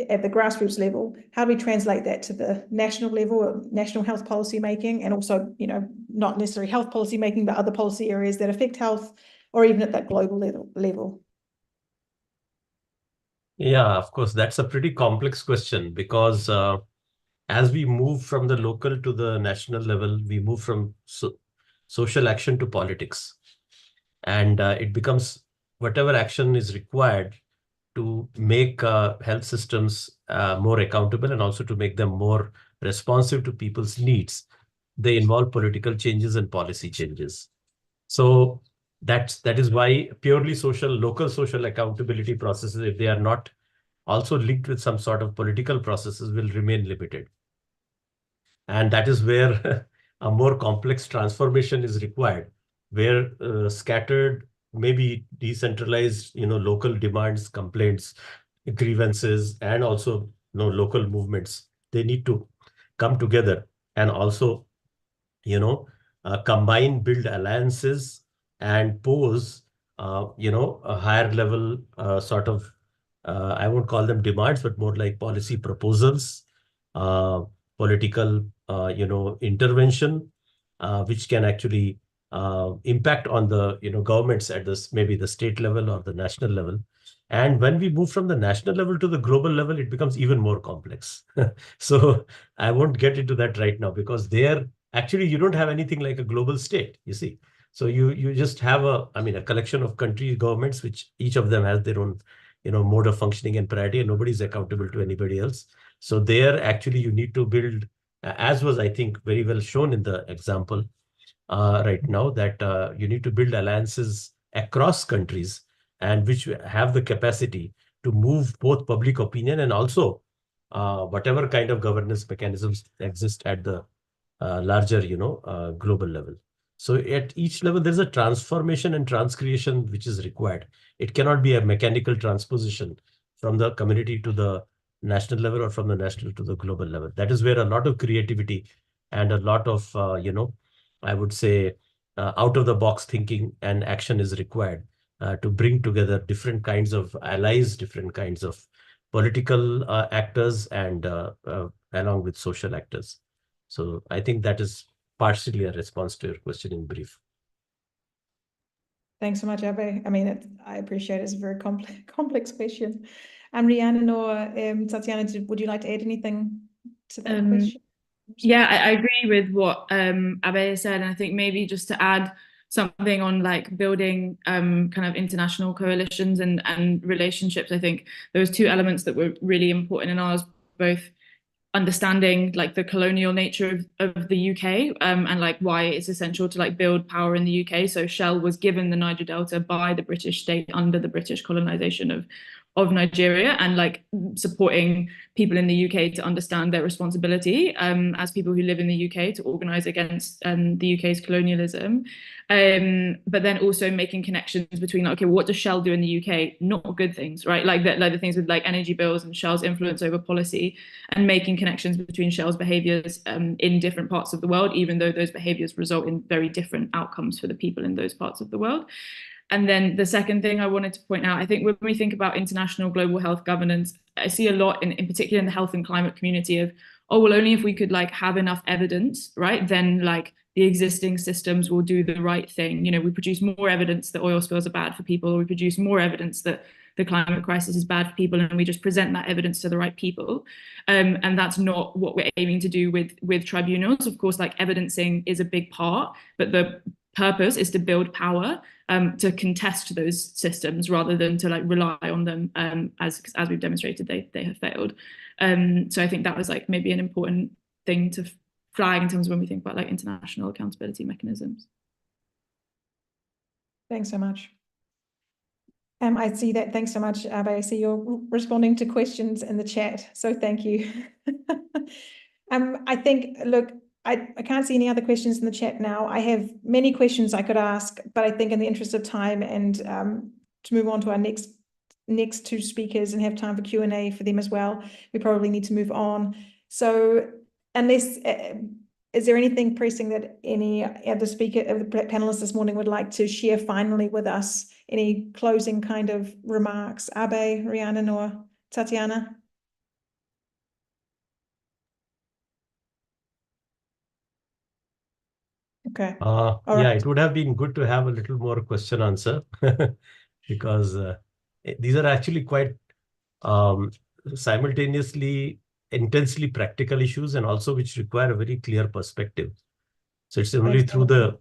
at the grassroots level, how do we translate that to the national level, national health policy making, and also, you know, not necessarily health policy making, but other policy areas that affect health, or even at that global level? Yeah, of course, that's a pretty complex question because as we move from the local to the national level, we move from social action to politics. And it becomes whatever action is required to make health systems more accountable and also to make them more responsive to people's needs. They involve political changes and policy changes. So that is why purely local social accountability processes, if they are not also linked with some sort of political processes, will remain limited. And that is where a more complex transformation is required, where scattered, maybe decentralized, local demands, complaints, grievances, and also, local movements, they need to come together and also, combine, build alliances, and pose, a higher level sort of, I won't call them demands, but more like policy proposals, political, intervention, which can actually impact on the, governments at this, maybe the state level or the national level. And when we move from the national level to the global level, it becomes even more complex. So I won't get into that right now, because there, actually, you don't have anything like a global state, you see. So you just have a collection of country governments, which each of them has their own, mode of functioning and priority, and nobody's accountable to anybody else. So there, actually, you need to build, as was, I think, very well shown in the example right now, that you need to build alliances across countries, and which have the capacity to move both public opinion and also whatever kind of governance mechanisms exist at the larger, global level. So at each level, there's a transformation and transcreation which is required. It cannot be a mechanical transposition from the community to the national level or from the national to the global level. That is where a lot of creativity and a lot of, I would say, out of the box thinking and action is required to bring together different kinds of allies, different kinds of political actors, and along with social actors. So I think that is partially a response to your question in brief. Thanks so much, Abe. I mean, I appreciate it's a very complex question. And Rhiannon or Tatiana, would you like to add anything to that question? Yeah, I agree with what Abe said, and I think maybe just to add something on like building kind of international coalitions and relationships. I think those two elements that were really important in ours, both understanding like the colonial nature of the UK and like why it's essential to like build power in the UK. So Shell was given the Niger Delta by the British state under the British colonization of Nigeria, and like supporting people in the UK to understand their responsibility as people who live in the UK to organise against the UK's colonialism. But then also making connections between, like, okay, what does Shell do in the UK? Not good things, right? Like the things with like energy bills and Shell's influence over policy, and making connections between Shell's behaviours in different parts of the world, even though those behaviours result in very different outcomes for the people in those parts of the world. And then the second thing I wanted to point out, I think when we think about international global health governance, I see a lot in particular in the health and climate community of, oh, well, only if we could like have enough evidence, right, then like the existing systems will do the right thing. You know, we produce more evidence that oil spills are bad for people, or we produce more evidence that the climate crisis is bad for people, and we just present that evidence to the right people. And that's not what we're aiming to do with tribunals. Of course, like evidencing is a big part, but the purpose is to build power to contest those systems rather than to like rely on them as we've demonstrated they have failed. So I think that was like maybe an important thing to flag in terms of when we think about like international accountability mechanisms. Thanks so much. I see that. Thanks so much, Abe. I see you're responding to questions in the chat, so thank you. I think, look, I can't see any other questions in the chat now. I have many questions I could ask, but I think in the interest of time and to move on to our next two speakers and have time for Q&A for them as well, we probably need to move on. So unless, is there anything pressing that any other speaker of the panelists this morning would like to share finally with us? Any closing kind of remarks? Abe, Rhiannon, or Tatiana? Okay. Yeah, right. it would have been good to have a little more question answer because these are actually quite simultaneously intensely practical issues and also which require a very clear perspective. So it's only Thanks, through Abe.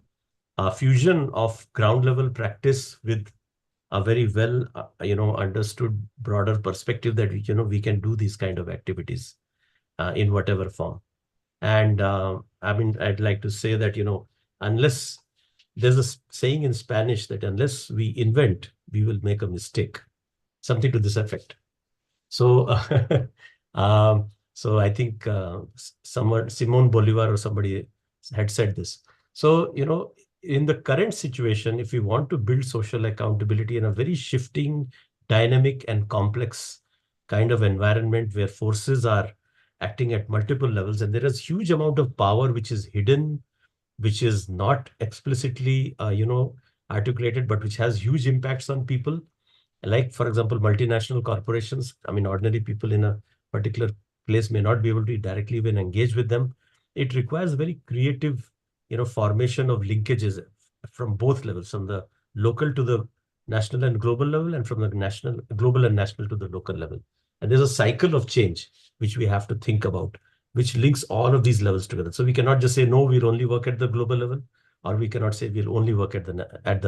the fusion of ground level practice with a very well, understood broader perspective that we can do these kind of activities in whatever form. And I mean, I'd like to say that, unless there's a saying in Spanish that unless we invent, we will make a mistake, something to this effect. So, so I think someone, Simon Bolivar or somebody had said this. So, in the current situation, if we want to build social accountability in a very shifting, dynamic and complex kind of environment where forces are acting at multiple levels, and there is huge amount of power which is hidden, which is not explicitly, articulated, but which has huge impacts on people. Like, for example, multinational corporations. I mean, ordinary people in a particular place may not be able to directly even engage with them. It requires very creative, formation of linkages from both levels, from the local to the national and global level, and from the global and national to the local level. And there's a cycle of change which we have to think about, which links all of these levels together. So we cannot just say, no, we'll only work at the global level, or we cannot say we'll only work at the at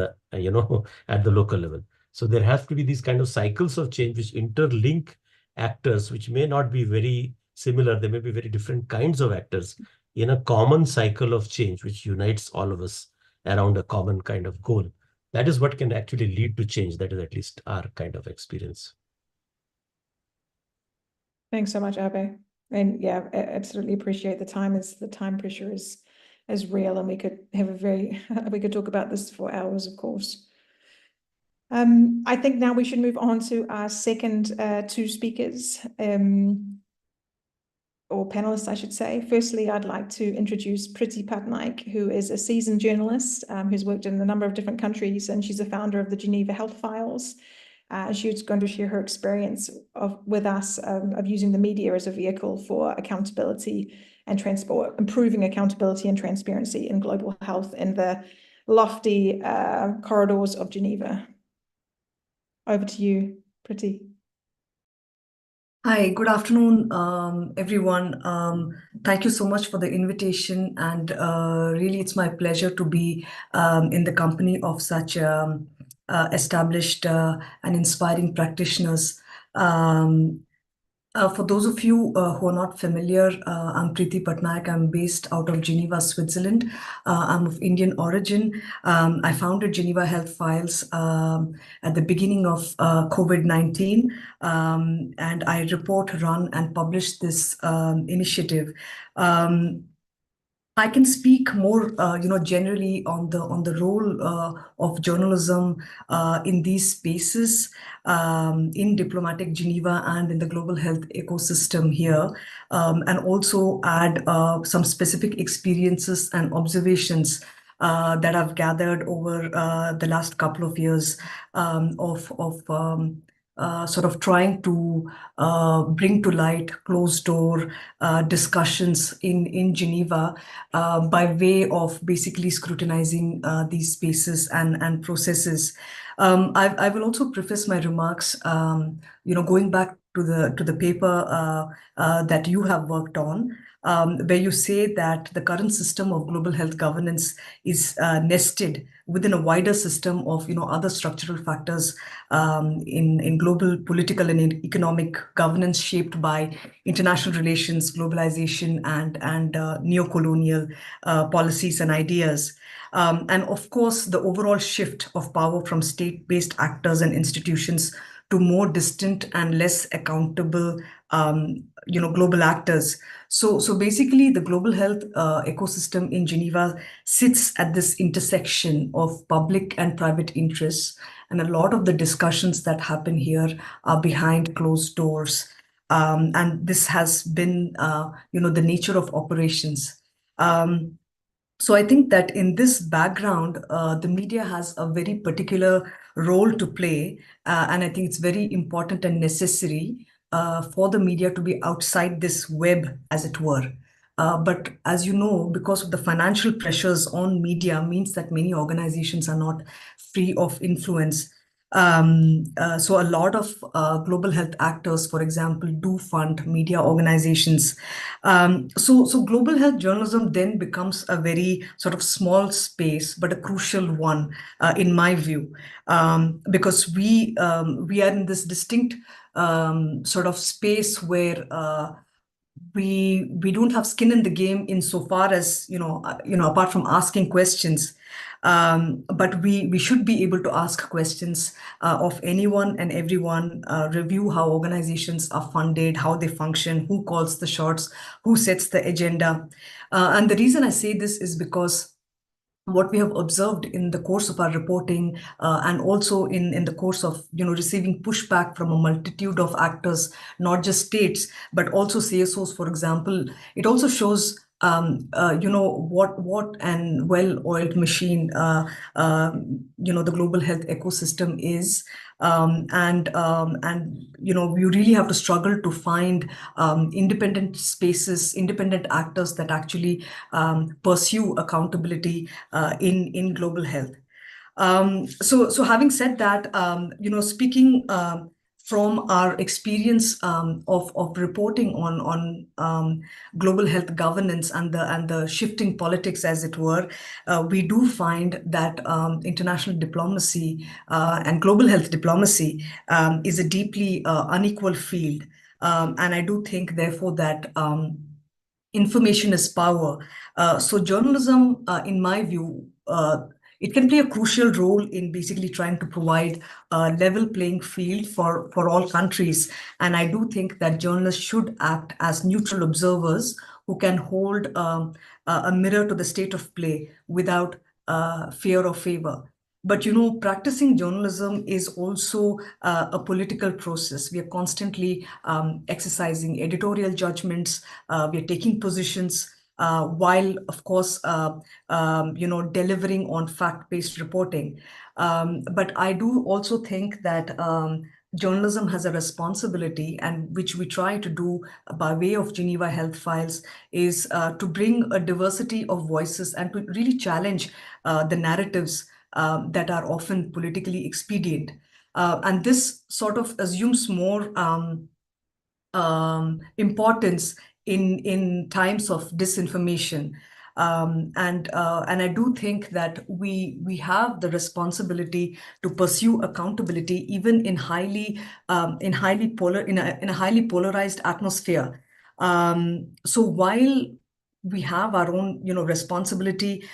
the local level. So there has to be these kind of cycles of change which interlink actors, which may not be very similar. There may be very different kinds of actors in a common cycle of change, which unites all of us around a common kind of goal. That is what can actually lead to change. That is at least our kind of experience. Thanks so much, Abe. And yeah, I absolutely appreciate the time pressure is real, and we could have we could talk about this for hours, of course. I think now we should move on to our second two speakers, or panelists, I should say. Firstly, I'd like to introduce Priti Patnaik, who is a seasoned journalist who's worked in a number of different countries, and she's a founder of the Geneva Health Files. She's going to share her experience with us of using the media as a vehicle for accountability and improving accountability and transparency in global health in the lofty corridors of Geneva. Over to you, Priti. Hi, good afternoon, everyone. Thank you so much for the invitation, and really it's my pleasure to be in the company of such established and inspiring practitioners. For those of you who are not familiar, I'm Priti Patnaik. I'm based out of Geneva, Switzerland. I'm of Indian origin. I founded Geneva Health Files at the beginning of COVID-19, and I report, run, and publish this initiative. I can speak more, generally on the role of journalism in these spaces, in diplomatic Geneva and in the global health ecosystem here, and also add some specific experiences and observations that I've gathered over the last couple of years of sort of trying to bring to light closed door discussions in Geneva by way of basically scrutinizing these spaces and processes. I will also preface my remarks, going back to the paper that you have worked on, where you say that the current system of global health governance is nested within a wider system of other structural factors in global political and economic governance shaped by international relations, globalization, and neo-colonial policies and ideas. And of course, the overall shift of power from state-based actors and institutions to more distant and less accountable global actors. So basically, the global health ecosystem in Geneva sits at this intersection of public and private interests. And a lot of the discussions that happen here are behind closed doors. And this has been, the nature of operations. So I think that in this background, the media has a very particular role to play. And I think it's very important and necessary for the media to be outside this web, as it were. But as you know, because of the financial pressures on media means that many organizations are not free of influence. So a lot of global health actors, for example, do fund media organizations. So global health journalism then becomes a very sort of small space, but a crucial one, in my view, because we are in this distinct sort of space where we don't have skin in the game insofar as apart from asking questions, but we should be able to ask questions of anyone and everyone, review how organizations are funded, how they function, who calls the shots, who sets the agenda. And the reason I say this is because what we have observed in the course of our reporting, and also in the course of receiving pushback from a multitude of actors, not just states but also CSOs, for example, it also shows what an well-oiled machine the global health ecosystem is. And you really have to struggle to find independent spaces, independent actors that actually pursue accountability in global health. So having said that, speaking from our experience of reporting on global health governance and the shifting politics, as it were, we do find that international diplomacy and global health diplomacy is a deeply unequal field. And I do think, therefore, that information is power. So journalism, in my view, it can play a crucial role in basically trying to provide a level playing field for all countries. And I do think that journalists should act as neutral observers who can hold a mirror to the state of play without fear or favor. But practicing journalism is also a political process. We are constantly exercising editorial judgments. We are taking positions, while, of course, delivering on fact-based reporting. But I do also think that journalism has a responsibility, and which we try to do by way of Geneva Health Files, is to bring a diversity of voices and to really challenge the narratives that are often politically expedient. And this sort of assumes more importance in times of disinformation. And I do think that we have the responsibility to pursue accountability even in a highly polarized atmosphere. So while we have our own responsibility,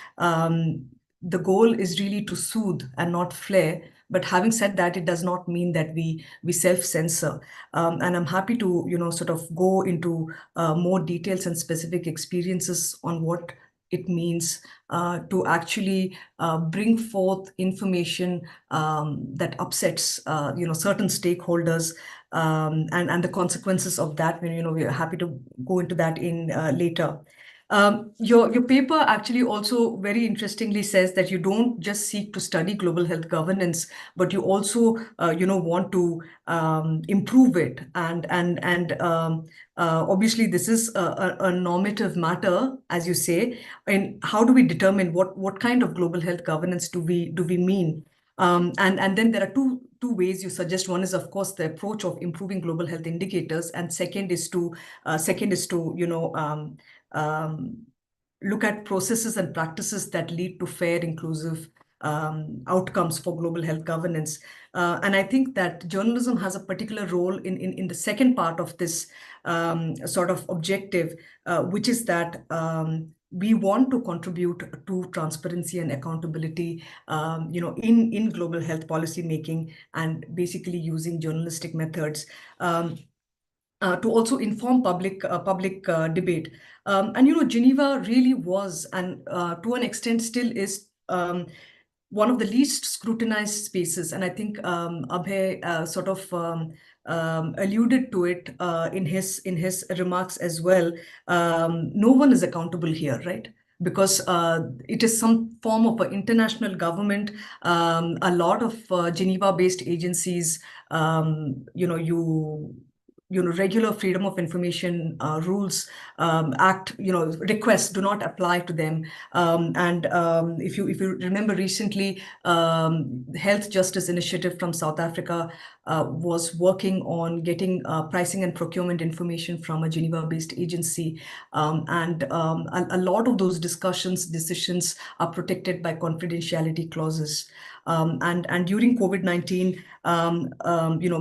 the goal is really to soothe and not flare. But having said that, it does not mean that we self-censor. And I'm happy to sort of go into more details and specific experiences on what it means to actually bring forth information that upsets certain stakeholders, and the consequences of that. We're happy to go into that in later. Your paper actually also very interestingly says that you don't just seek to study global health governance, but you also want to improve it. And obviously this is a normative matter, as you say. And how do we determine what kind of global health governance do we mean? And then there are two ways you suggest. One is, of course, the approach of improving global health indicators, and second is to look at processes and practices that lead to fair, inclusive outcomes for global health governance. And I think that journalism has a particular role in the second part of this sort of objective, which is that we want to contribute to transparency and accountability, in global health policy making, and basically using journalistic methods to also inform public debate. And Geneva really was, and to an extent still is, one of the least scrutinized spaces. And I think Abhay sort of alluded to it in his remarks as well. No one is accountable here, right? Because it is some form of an international government. A lot of Geneva-based agencies, regular freedom of information rules, act, requests do not apply to them. And if you remember recently, Health Justice Initiative from South Africa was working on getting pricing and procurement information from a Geneva-based agency. And a lot of those decisions are protected by confidentiality clauses. And during COVID-19,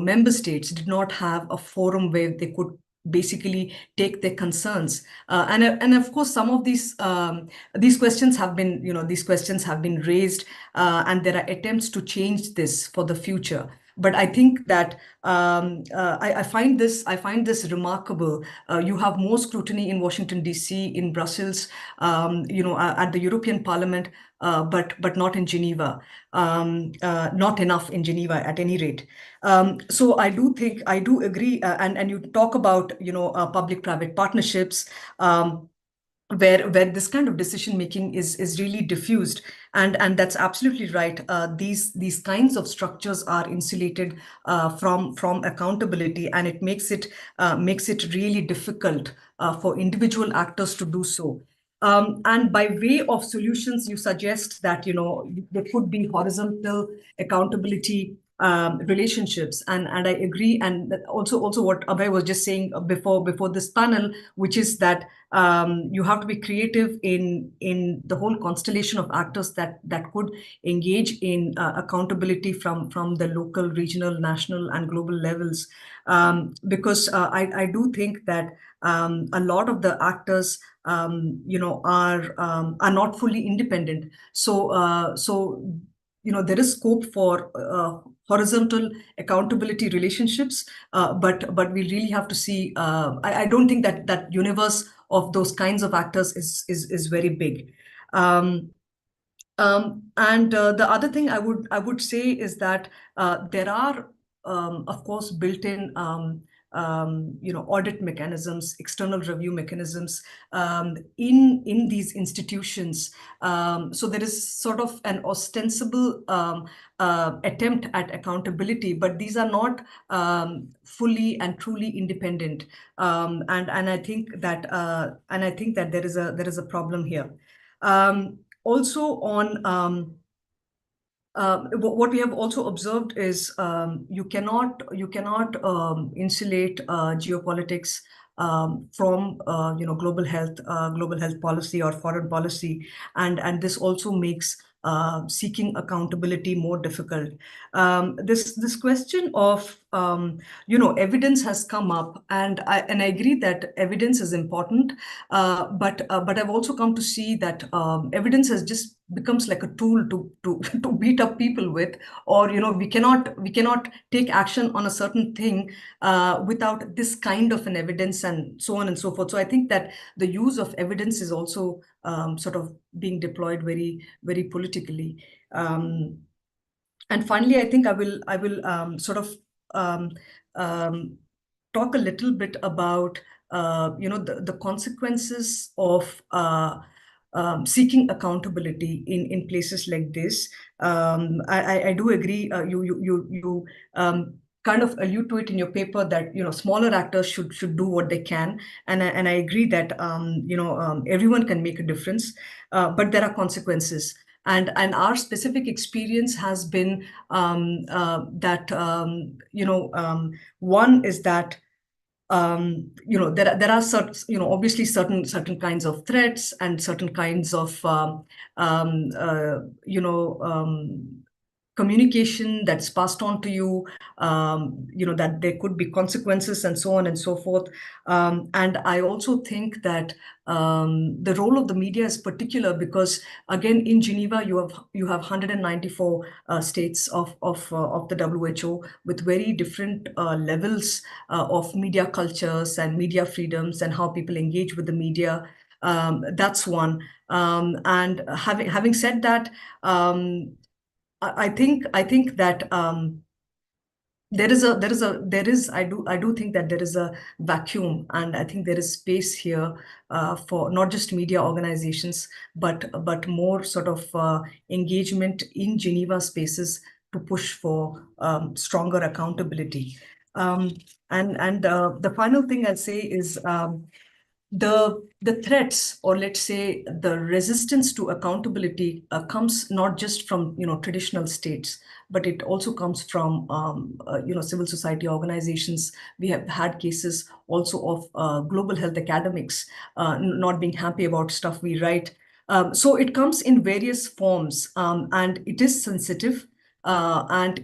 member states did not have a forum where they could basically take their concerns, and of course some of these questions have been raised, and there are attempts to change this for the future. But I think that I find this remarkable. You have more scrutiny in Washington D.C., in Brussels, at the European Parliament, but not in Geneva. Not enough in Geneva, at any rate. So I do agree, and you talk about public-private partnerships. Where this kind of decision making is really diffused, and that's absolutely right. These kinds of structures are insulated from accountability, and it makes it really difficult for individual actors to do so. And by way of solutions, you suggest that there could be horizontal accountability relationships, and I agree. And also what Abhay was just saying before this panel, which is that you have to be creative in the whole constellation of actors that could engage in accountability from the local, regional, national, and global levels, because I do think that a lot of the actors are not fully independent. So there is scope for horizontal accountability relationships, but we really have to see. I don't think that universe of those kinds of actors is very big. And the other thing I would say is that there are, of course, built-in audit mechanisms, external review mechanisms in these institutions. So there is sort of an ostensible attempt at accountability, but these are not fully and truly independent. And I think that there is a problem here. Also on what we have also observed is you cannot insulate geopolitics from global health policy or foreign policy, and this also makes seeking accountability more difficult. This question of evidence has come up, and I agree that evidence is important, but I've also come to see that evidence has just becomes like a tool to beat up people with, or we cannot take action on a certain thing without this kind of an evidence, and so on and so forth. So I think that the use of evidence is also sort of being deployed very, very politically. And finally, I think I will sort of talk a little bit about the consequences of seeking accountability in places like this. I do agree. You kind of allude to it in your paper that smaller actors should do what they can, and I agree that everyone can make a difference, but there are consequences. And our specific experience has been that one is that there are certain, obviously certain kinds of threats and certain kinds of communication that's passed on to you, that there could be consequences and so on and so forth. And I also think that the role of the media is particular because, again, in Geneva, you have 194 states of the WHO with very different levels of media cultures and media freedoms and how people engage with the media. That's one. And having said that, I think that I do think that there is a vacuum, and I think there is space here for not just media organizations, but more sort of engagement in Geneva spaces to push for stronger accountability. The final thing I'll say is the threats, or let's say the resistance to accountability, comes not just from traditional states, but it also comes from civil society organizations. We have had cases also of global health academics not being happy about stuff we write. So it comes in various forms, and it is sensitive, and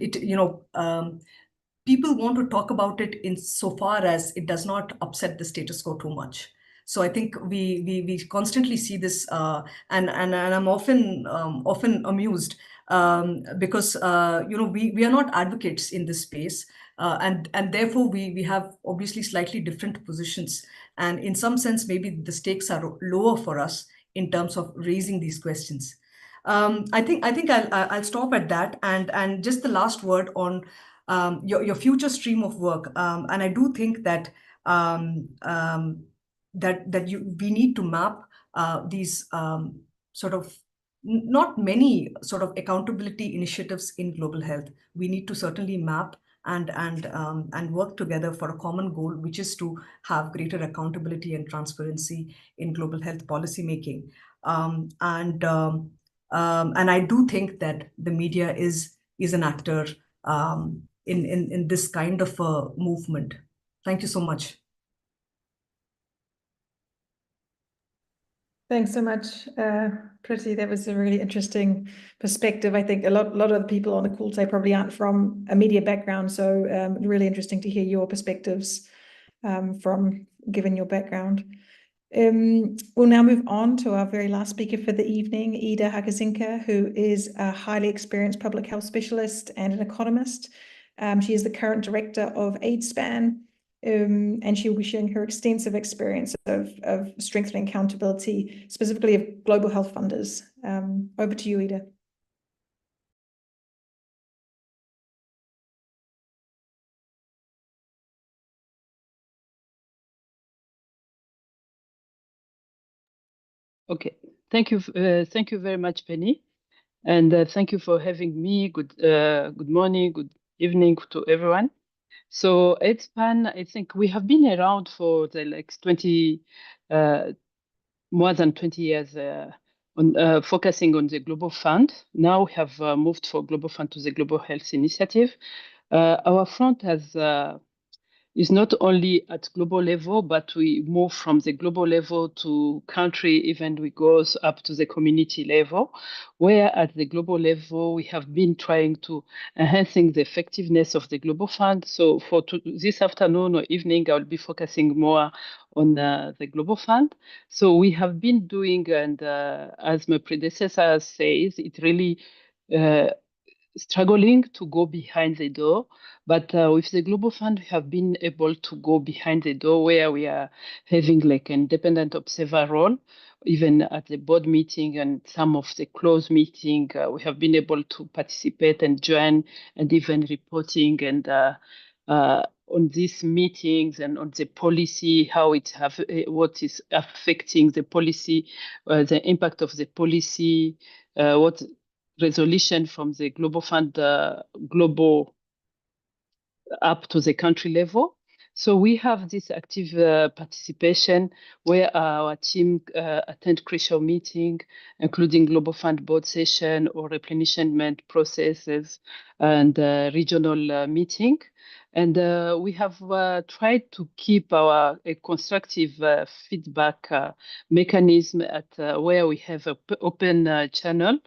people want to talk about it in so far as it does not upset the status quo too much. So I think we constantly see this, and I'm often amused, because we are not advocates in this space, and therefore we have obviously slightly different positions, and in some sense maybe the stakes are lower for us in terms of raising these questions. I think I'll stop at that, and just the last word on your future stream of work. And I do think that we need to map these sort of not many sort of accountability initiatives in global health. We need to certainly map and work together for a common goal, which is to have greater accountability and transparency in global health policy making. And I do think that the media is an actor in this kind of a movement. Thank you so much. Thanks so much, Priti. That was a really interesting perspective. I think a lot of the people on the call today probably aren't from a media background, so really interesting to hear your perspectives from given your background. We'll now move on to our very last speaker for the evening, Ida Hakazinka, who is a highly experienced public health specialist and an economist. She is the current director of AidSpan, and she will be sharing her extensive experience of strengthening accountability, specifically of global health funders. Over to you, Ida. Okay, thank you very much, Penny, and thank you for having me. Good morning, good evening to everyone. So AidSpan, I think we have been around for the 20, more than 20 years, on focusing on the Global Fund. Now we have moved from Global Fund to the Global Health Initiative. Our front has is not only at global level, but we move from the global level to country, even we go up to the community level, where at the global level, we have been trying to enhancing the effectiveness of the Global Fund. So for this afternoon or evening, I'll be focusing more on the Global Fund. So we have been doing, and as my predecessor says, it really struggling to go behind the door. But with the Global Fund, we have been able to go behind the door where we are having like an independent observer role, even at the board meeting and some of the closed meeting, we have been able to participate and join and even reporting and on these meetings and on the policy, how it have what is affecting the policy, the impact of the policy, what resolution from the Global Fund, global up to the country level. So we have this active participation where our team attend crucial meeting, including Global Fund board session or replenishment processes and regional meeting. And we have tried to keep our constructive feedback mechanism at where we have an open channel.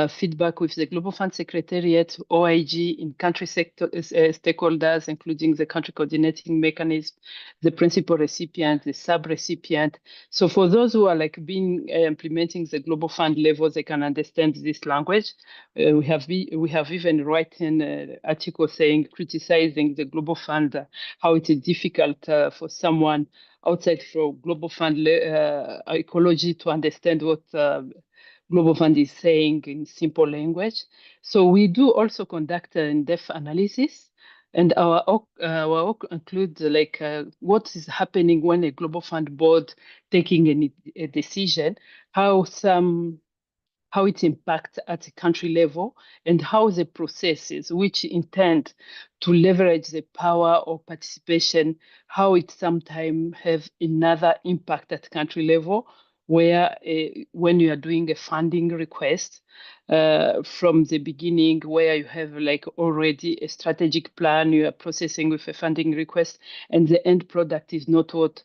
Feedback with the Global Fund Secretariat, OIG, in country sector stakeholders, including the country coordinating mechanism, the principal recipient, the sub-recipient. So for those who are like being implementing the Global Fund level, they can understand this language. We have even written an article saying, criticizing the Global Fund, how it is difficult for someone outside from Global Fund ecology to understand what Global Fund is saying in simple language. So we do also conduct an in-depth analysis, and our work includes like what is happening when a Global Fund board taking a decision, how how it impacts at a country level, and how the processes which intend to leverage the power or participation, how it sometimes have another impact at country level, where when you are doing a funding request from the beginning, where you have like already a strategic plan, you are processing with a funding request, and the end product is not what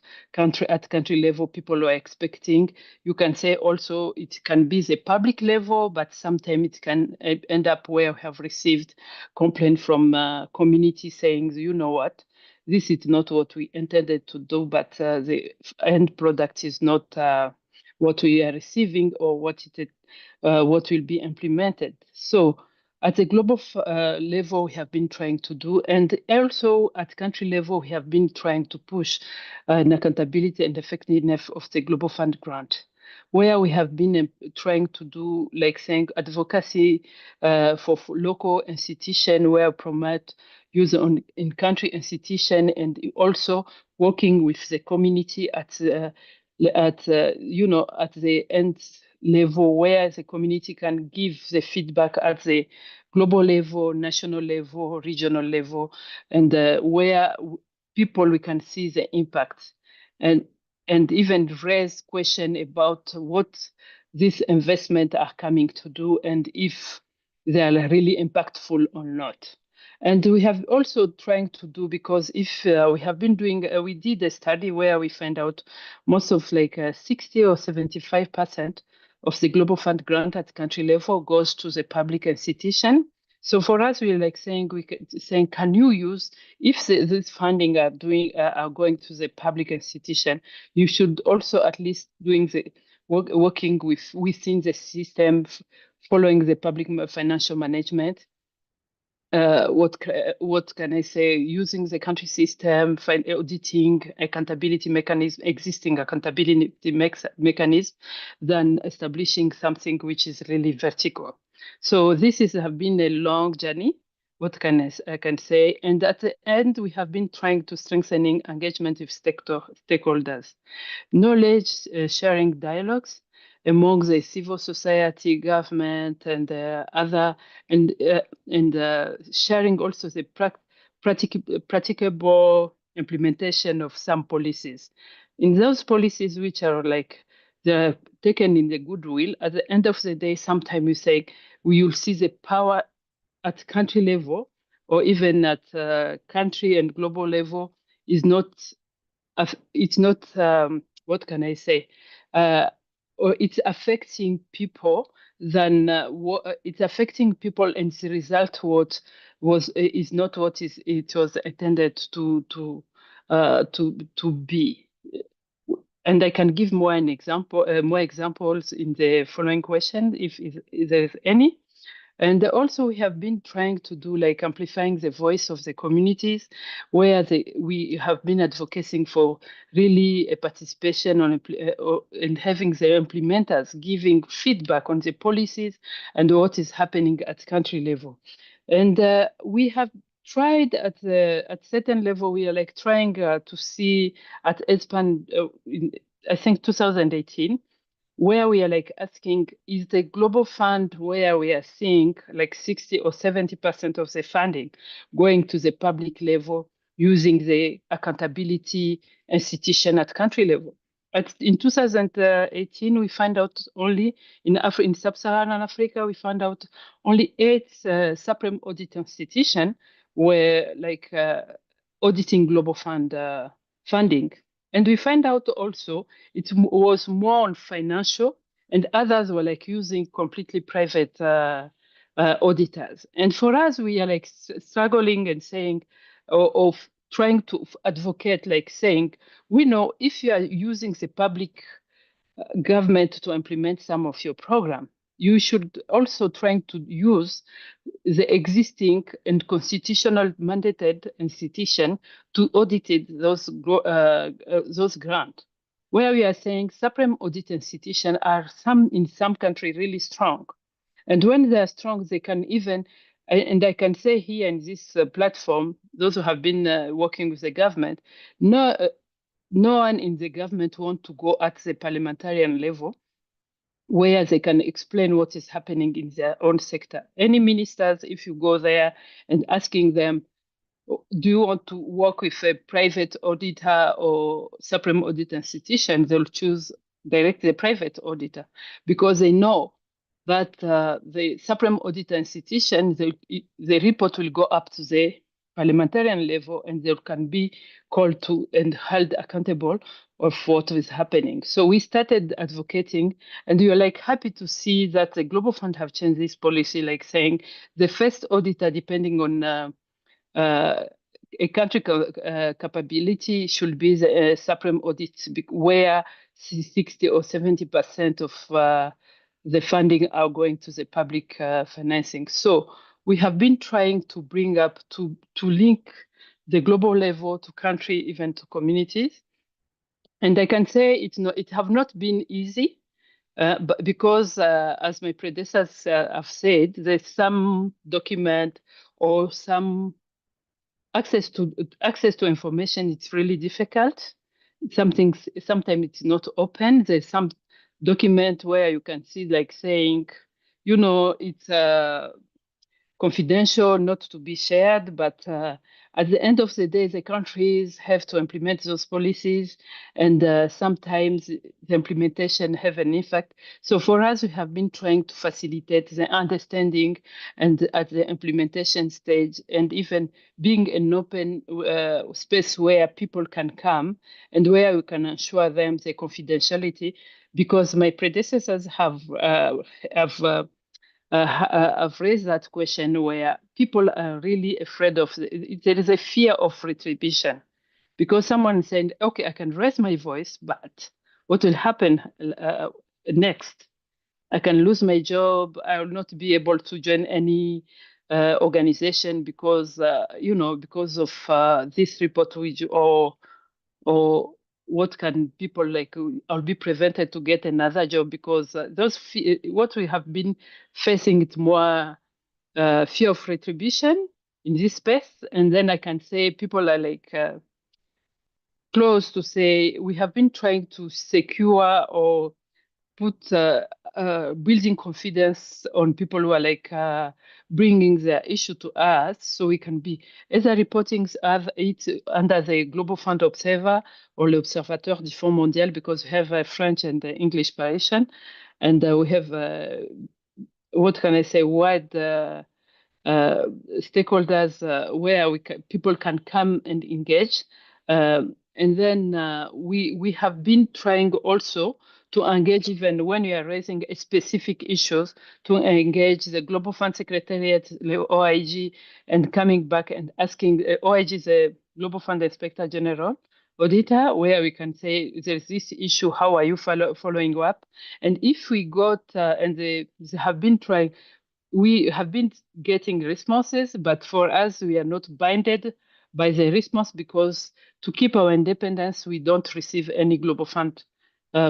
at country level people are expecting. You can say also it can be the public level, but sometimes it can end up where we have received complaint from community saying, you know what, this is not what we intended to do, but the end product is not what we are receiving or what will be implemented. So at the global level, we have been trying to do, and also at country level, we have been trying to push an accountability and effectiveness of the Global Fund grant, where we have been trying to do, like saying, advocacy for local institution, where promote use in country institution, and also working with the community at the end level, where the community can give the feedback at the global level, national level, regional level, and where people we can see the impact, and even raise question about what these investments are coming to do and if they are really impactful or not. And we have also trying to do, because if we have been doing, we did a study where we find out most of like 60 or 75% of the Global Fund grant at country level goes to the public institution. So for us, we're like saying, can you use, if this funding are going to the public institution, you should also at least doing the working within the system, following the public financial management. What can I say? Using the country system, auditing, accountability mechanism, existing accountability mechanism, than establishing something which is really vertical. So this have been a long journey. What can I can say? And at the end, we have been trying to strengthening engagement with stakeholders, knowledge sharing dialogues among the civil society, government, and other, and sharing also the practicable implementation of some policies. In those policies which are like they're taken in the goodwill, at the end of the day, sometimes you say we will see the power at country level or even at country and global level is not. It's not. What can I say? Or it's affecting people. Then it's affecting people, and the result is not what it was intended to be. And I can give more examples in the following question, if there's any. And also we have been trying to do like amplifying the voice of the communities, where we have been advocating for really a participation and having the implementers giving feedback on the policies and what is happening at country level. And we have tried at certain level, we are like trying to see at ESPAN, I think 2018, where we are like asking, is the global fund where we are seeing like 60 or 70% of the funding going to the public level using the accountability institution at country level? In 2018, we find out only in sub-Saharan Africa, we found out only 8 supreme audit institutions were like auditing global fund funding. And we find out also it was more on financial, and others were like using completely private auditors. And for us, we are like struggling and saying, of trying to advocate, like saying, we know if you are using the public government to implement some of your program, you should also trying to use the existing and constitutional mandated institution to audit those grants. Where we are saying supreme audit institutions are in some country really strong, and when they are strong, they can even. And I can say here in this platform, those who have been working with the government, no one in the government want to go at the parliamentarian level where they can explain what is happening in their own sector. Any ministers, if you go there and asking them, do you want to work with a private auditor or supreme audit institution, they'll choose directly the private auditor because they know that the supreme audit institution, the report will go up to the parliamentarian level and they can be called to and held accountable of what is happening. So we started advocating, and we are like happy to see that the Global Fund have changed this policy, like saying the first auditor, depending on a country capability, should be the supreme audit, where 60 or 70% of the funding are going to the public financing. So we have been trying to bring up to link the global level to country, even to communities. And I can say it have not been easy, but because as my predecessors have said, there's some document or some access to information. It's really difficult. Sometimes it's not open. There's some document where you can see like saying, it's confidential, not to be shared, but at the end of the day, the countries have to implement those policies, and sometimes the implementation have an effect. So for us, we have been trying to facilitate the understanding and at the implementation stage, and even being an open space where people can come and where we can ensure them the confidentiality, because my predecessors have I've raised that question where people are really afraid of, there is a fear of retribution, because someone saying, okay, I can raise my voice, but what will happen next? I can lose my job. I will not be able to join any organization because, because of this report, or what can people like, I'll be prevented to get another job, because what we have been facing, it's more fear of retribution in this space. And then I can say people are like close to say, we have been trying to secure or put building confidence on people who are like bringing their issue to us, so we can be either reporting it under the Global Fund Observer or l'Observateur du Fonds Mondial, because we have a French and English version, and we have what can I say, wide stakeholders where people can come and engage. And then we have been trying also to engage, even when we are raising specific issues, to engage the Global Fund Secretariat, the OIG, and coming back and asking, OIG is a Global Fund Inspector General auditor, where we can say, there's this issue, how are you following up? And if we got, and they have been trying, we have been getting responses, but for us, we are not binded by the response, because to keep our independence, we don't receive any Global Fund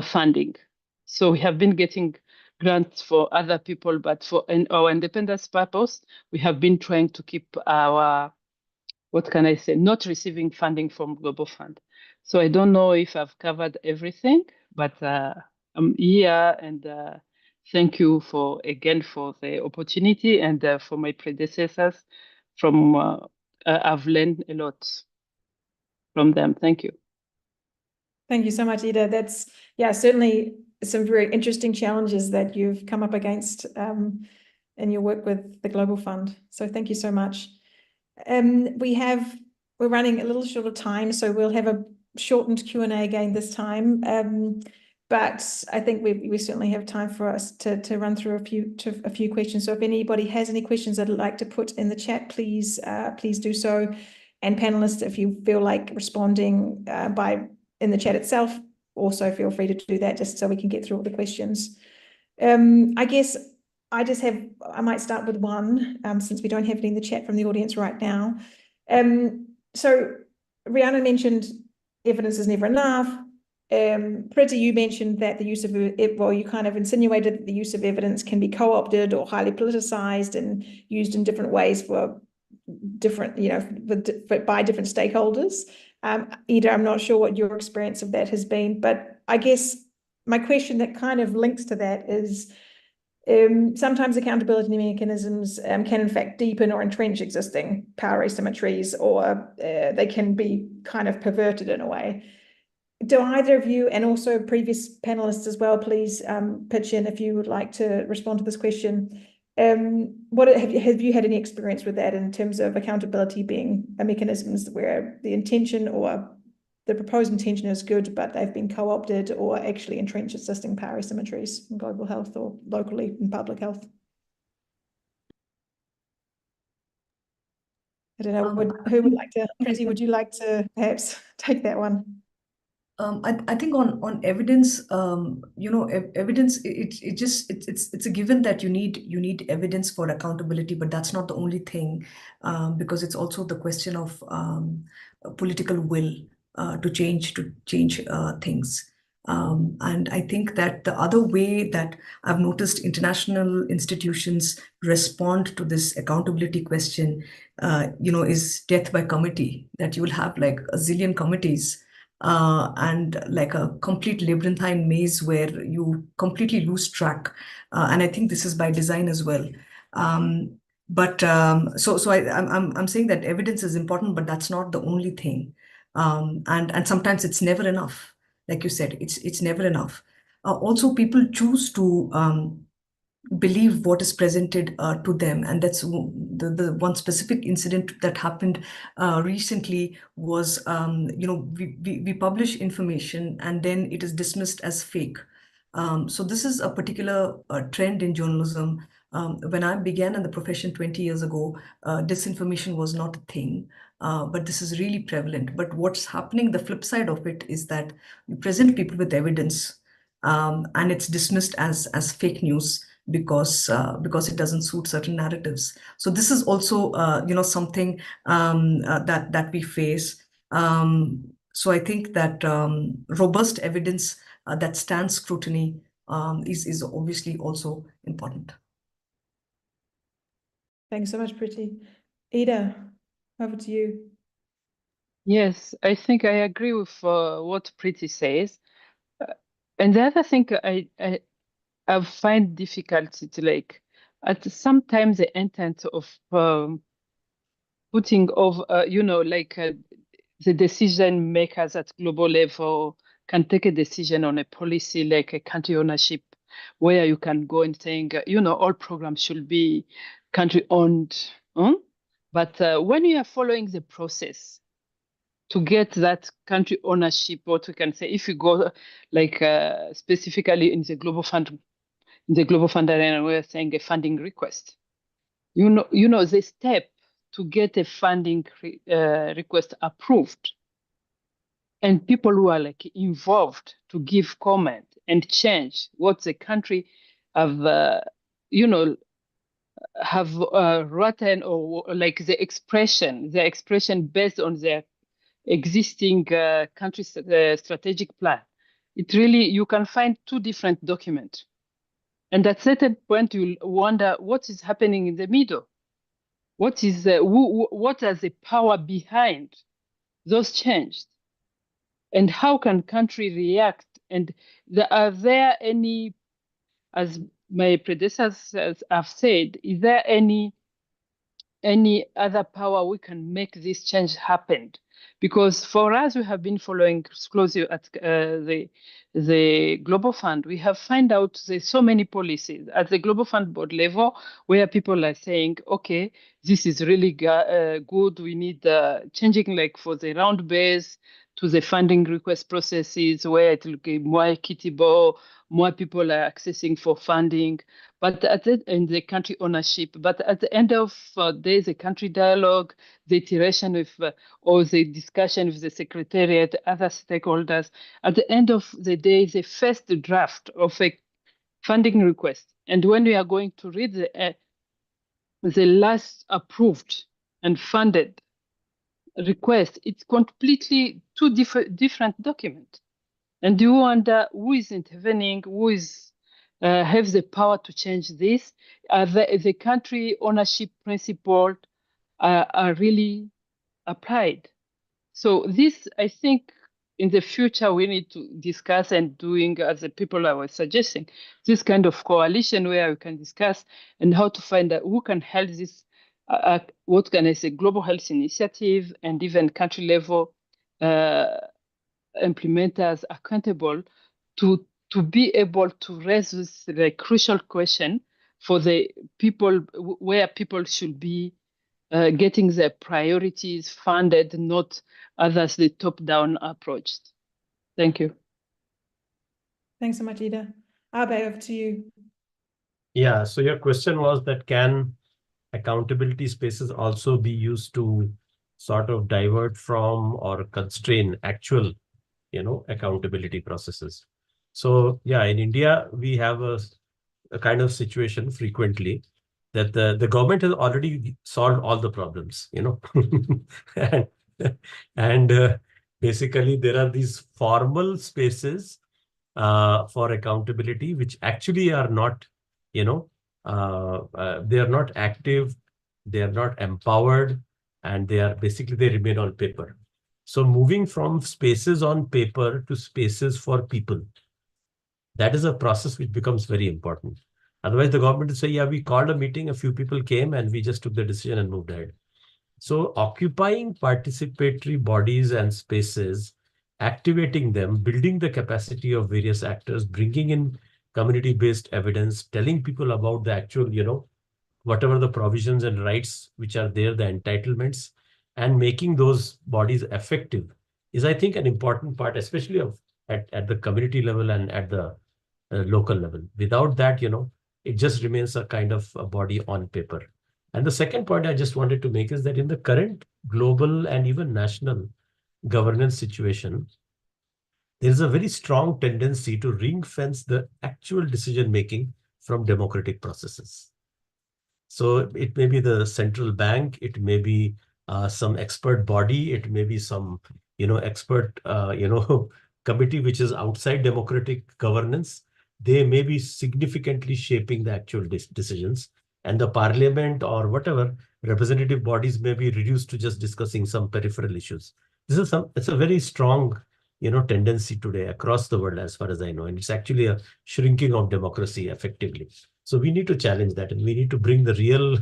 funding. So we have been getting grants for other people, but for our independence purpose, we have been trying to keep our, what can I say, not receiving funding from Global Fund. So I don't know if I've covered everything, but I'm here, and thank you for the opportunity, and for my predecessors. I've learned a lot from them. Thank you. Thank you so much, Ida. That's, certainly some very interesting challenges that you've come up against in your work with the Global Fund. So thank you so much. We're running a little short of time, so we'll have a shortened Q&A again this time. But I think we certainly have time for us to run through a few questions. So if anybody has any questions that they'd like to put in the chat, please do so. And panelists, if you feel like responding in the chat itself, also feel free to do that, just so we can get through all the questions. I guess I might start with one, since we don't have any in the chat from the audience right now. So Rihanna mentioned evidence is never enough. Priti, you mentioned that the use of you kind of insinuated that the use of evidence can be co-opted or highly politicized and used in different ways for different, by different stakeholders. Ida, I'm not sure what your experience of that has been, but I guess my question that kind of links to that is, sometimes accountability mechanisms can in fact deepen or entrench existing power asymmetries, or they can be kind of perverted in a way. Do either of you, and also previous panelists as well, please pitch in if you would like to respond to this question. What have you had any experience with that in terms of accountability being a mechanisms where the intention or the proposed intention is good, but they've been co-opted or actually entrench existing power asymmetries in global health or locally in public health? I don't know, who would like to, Priti, would you like to perhaps take that one? I think on evidence, evidence, it's a given that you need evidence for accountability, but that's not the only thing, because it's also the question of political will to change things. And I think that the other way that I've noticed international institutions respond to this accountability question, is death by committee, that you will have like a zillion committees and like a complete labyrinthine maze where you completely lose track. And I think this is by design as well. I'm saying that evidence is important, but that's not the only thing. And sometimes it's never enough. Like you said, it's never enough. Also, people choose to believe what is presented to them, and that's the one specific incident that happened recently was we publish information and then it is dismissed as fake. So this is a particular trend in journalism. When I began in the profession 20 years ago, disinformation was not a thing, but this is really prevalent. But what's happening, the flip side of it, is that you present people with evidence and it's dismissed as fake news because it doesn't suit certain narratives. So this is also something that we face. So I think that robust evidence that stands scrutiny is obviously also important. Thanks so much, Priti. Ida, over to you. Yes, I think I agree with what Priti says. And the other thing I find difficulty to like, at sometimes the intent of putting of the decision makers at global level can take a decision on a policy like a country ownership, where you can go and saying, all programs should be country owned. But when you are following the process to get that country ownership, what we can say, if you go like specifically in the global fund arena, we're saying a funding request. The step to get a funding request approved, and people who are like involved to give comment and change what the country have written, or like the expression based on their existing country strategic plan. It really, you can find two different documents. And at certain point, you'll wonder what is happening in the middle. What is what are the power behind those changes? And how can country react? And are there any, as my predecessors have said, is there any other power we can make this change happen? Because for us, we have been following closely at the Global Fund. We have found out there's so many policies at the Global Fund board level where people are saying, okay, this is really good. We need changing like for the round base to the funding request processes where it will be more equitable, more people are accessing for funding, but in the country ownership. But at the end of the country dialogue, the iteration with or the discussion with the secretariat, other stakeholders, at the end of the day, the first draft of a funding request, and when we are going to read the last approved and funded request, it's completely two different documents. And you wonder who is intervening, who is have the power to change this. The country ownership principle are really applied. So this, I think, in the future, we need to discuss and doing, as the people I was suggesting, this kind of coalition where we can discuss and how to find out who can help this, what can I say, global health initiative and even country level implementers accountable to be able to raise this crucial question for the people, where people should be getting their priorities funded, not others the top-down approach. Thank you. Thanks so much, Ida. Abe, over to you. Yeah, so your question was that can accountability spaces also be used to sort of divert from or constrain actual, accountability processes? So yeah, in India, we have a kind of situation frequently that the government has already solved all the problems, and, and basically there are these formal spaces for accountability, which actually are not, they are not active, they are not empowered, and they remain on paper. So moving from spaces on paper to spaces for people, that is a process which becomes very important. Otherwise, the government will say, yeah, we called a meeting, a few people came, and we just took the decision and moved ahead. So occupying participatory bodies and spaces, activating them, building the capacity of various actors, bringing in community-based evidence, telling people about the actual, whatever the provisions and rights which are there, the entitlements, and making those bodies effective is, I think, an important part, especially at the community level and at the local level. Without that, it just remains a kind of a body on paper. And the second point I just wanted to make is that in the current global and even national governance situation, there is a very strong tendency to ring fence the actual decision making from democratic processes. So it may be the central bank, it may be some expert body, it may be some, expert, committee which is outside democratic governance. They may be significantly shaping the actual decisions, and the parliament or whatever representative bodies may be reduced to just discussing some peripheral issues. It's a very strong, tendency today across the world, as far as I know, and it's actually a shrinking of democracy effectively. So we need to challenge that, and we need to bring the real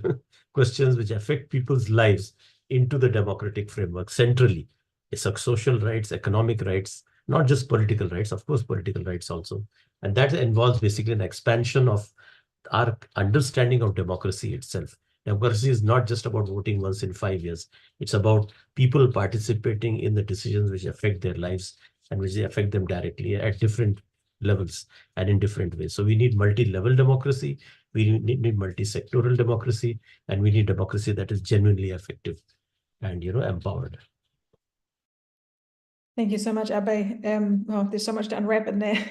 questions which affect people's lives into the democratic framework centrally. It's like social rights, economic rights, not just political rights, of course, political rights also. And that involves basically an expansion of our understanding of democracy itself. Democracy is not just about voting once in 5 years. It's about people participating in the decisions which affect their lives and which affect them directly at different levels and in different ways. So we need multi-level democracy, we need multi-sectoral democracy, and we need democracy that is genuinely effective and empowered. Thank you so much, Abe. Well, there's so much to unwrap in there,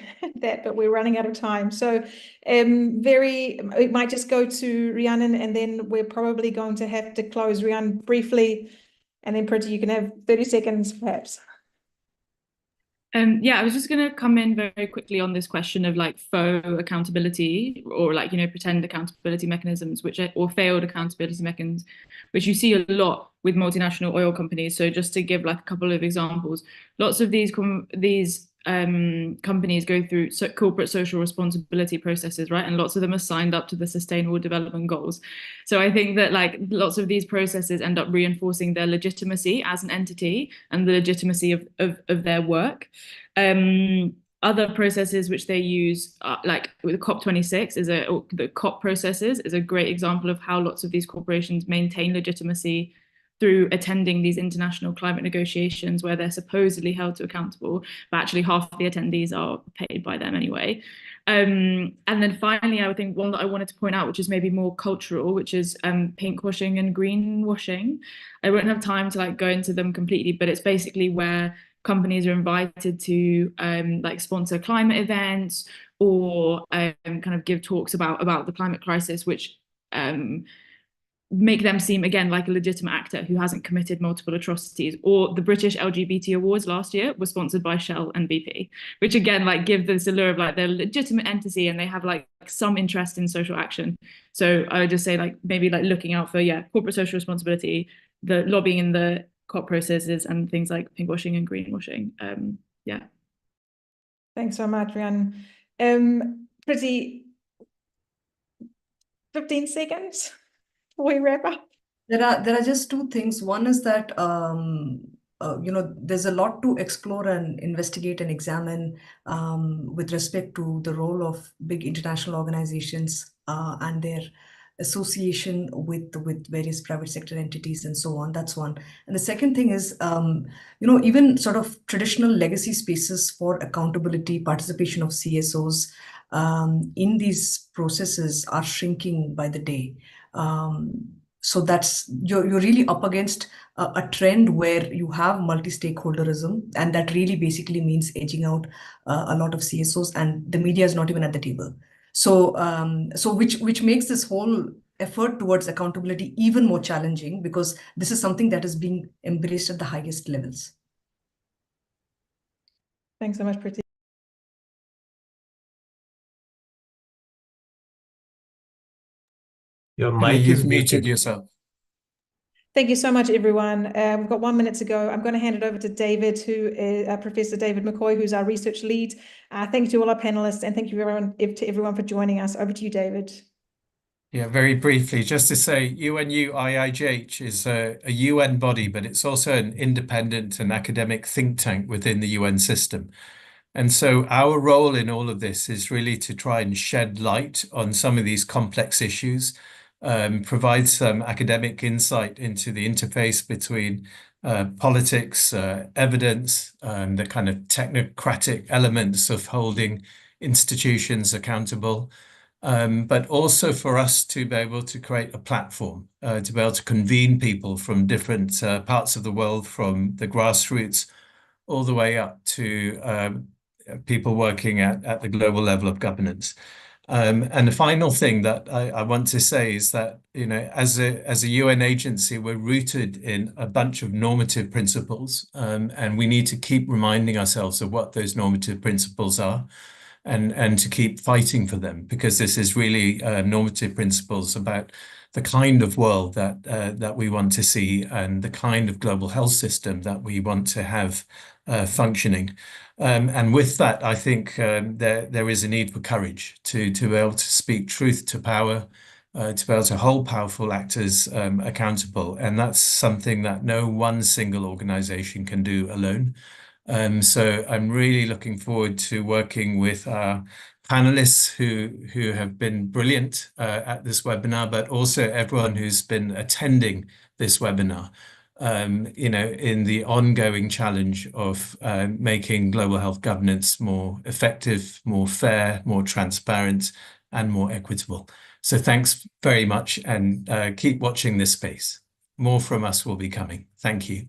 but we're running out of time. So we might just go to Rhiannon, and then we're probably going to have to close. Rhiannon, briefly, and then Priti, you can have 30 seconds perhaps. Yeah, I was just going to come in very quickly on this question of like faux accountability or like, pretend accountability mechanisms, or failed accountability mechanisms, which you see a lot with multinational oil companies. So just to give like a couple of examples, lots of these companies go through corporate social responsibility processes, right? And lots of them are signed up to the Sustainable Development Goals. So I think that like lots of these processes end up reinforcing their legitimacy as an entity and the legitimacy of their work. Other processes which they use, like with COP26, the COP processes is a great example of how lots of these corporations maintain legitimacy through attending these international climate negotiations where they're supposedly held to accountable, but actually half the attendees are paid by them anyway. And then finally, I think one that I wanted to point out, which is maybe more cultural, which is pinkwashing and greenwashing. I won't have time to like go into them completely, but it's basically where companies are invited to like sponsor climate events or kind of give talks about the climate crisis, which make them seem again like a legitimate actor who hasn't committed multiple atrocities. Or the British LGBT Awards last year were sponsored by Shell and BP, which again like give this allure of like they're a legitimate entity and they have like some interest in social action. So I would just say like maybe like looking out for corporate social responsibility, the lobbying in the COP processes, and things like pinkwashing and greenwashing. Yeah. Thanks so much, Rhiannon. Pretty 15 seconds before we wrap up. There are just two things. One is that there's a lot to explore and investigate and examine with respect to the role of big international organizations and their association with various private sector entities and so on. That's one. And the second thing is, even sort of traditional legacy spaces for accountability, participation of CSOs in these processes are shrinking by the day. So that's you're really up against a trend where you have multi-stakeholderism, and that really basically means edging out a lot of CSOs, and the media is not even at the table. So which makes this whole effort towards accountability even more challenging, because this is something that is being embraced at the highest levels. Thanks so much, Priti. Your Henry, mic you've is muted muted. yourself. Thank you so much, everyone. We've got 1 minute to go. I'm going to hand it over to David, Professor David McCoy, who's our research lead. Thank you to all our panelists, and thank you to everyone for joining us. Over to you, David. Yeah, very briefly, just to say UNU-IIJH is a UN body, but it's also an independent and academic think tank within the UN system. And so our role in all of this is really to try and shed light on some of these complex issues, provide some academic insight into the interface between politics, evidence, the kind of technocratic elements of holding institutions accountable, but also for us to be able to create a platform, to be able to convene people from different parts of the world, from the grassroots all the way up to people working at the global level of governance. And the final thing that I want to say is that, as a UN agency, we're rooted in a bunch of normative principles, and we need to keep reminding ourselves of what those normative principles are, and to keep fighting for them, because this is really normative principles about the kind of world that we want to see, and the kind of global health system that we want to have functioning. And with that, I think there is a need for courage to be able to speak truth to power, to be able to hold powerful actors accountable. And that's something that no one single organization can do alone. So I'm really looking forward to working with our panelists who have been brilliant at this webinar, but also everyone who's been attending this webinar, in the ongoing challenge of making global health governance more effective, more fair, more transparent, and more equitable. So thanks very much, and keep watching this space. More from us will be coming. Thank you.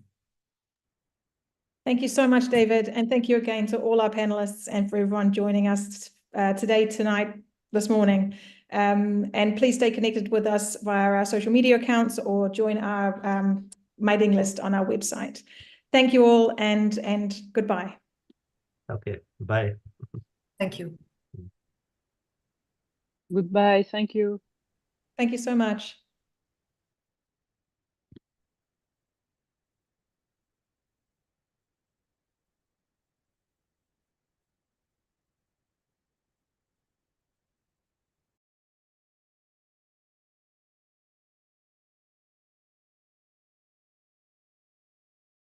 Thank you so much, David. And thank you again to all our panelists and for everyone joining us today, tonight, this morning. And please stay connected with us via our social media accounts or join our mailing list on our website. Thank you all, and goodbye. Okay, bye. Thank you. Goodbye. Thank you. Thank you so much.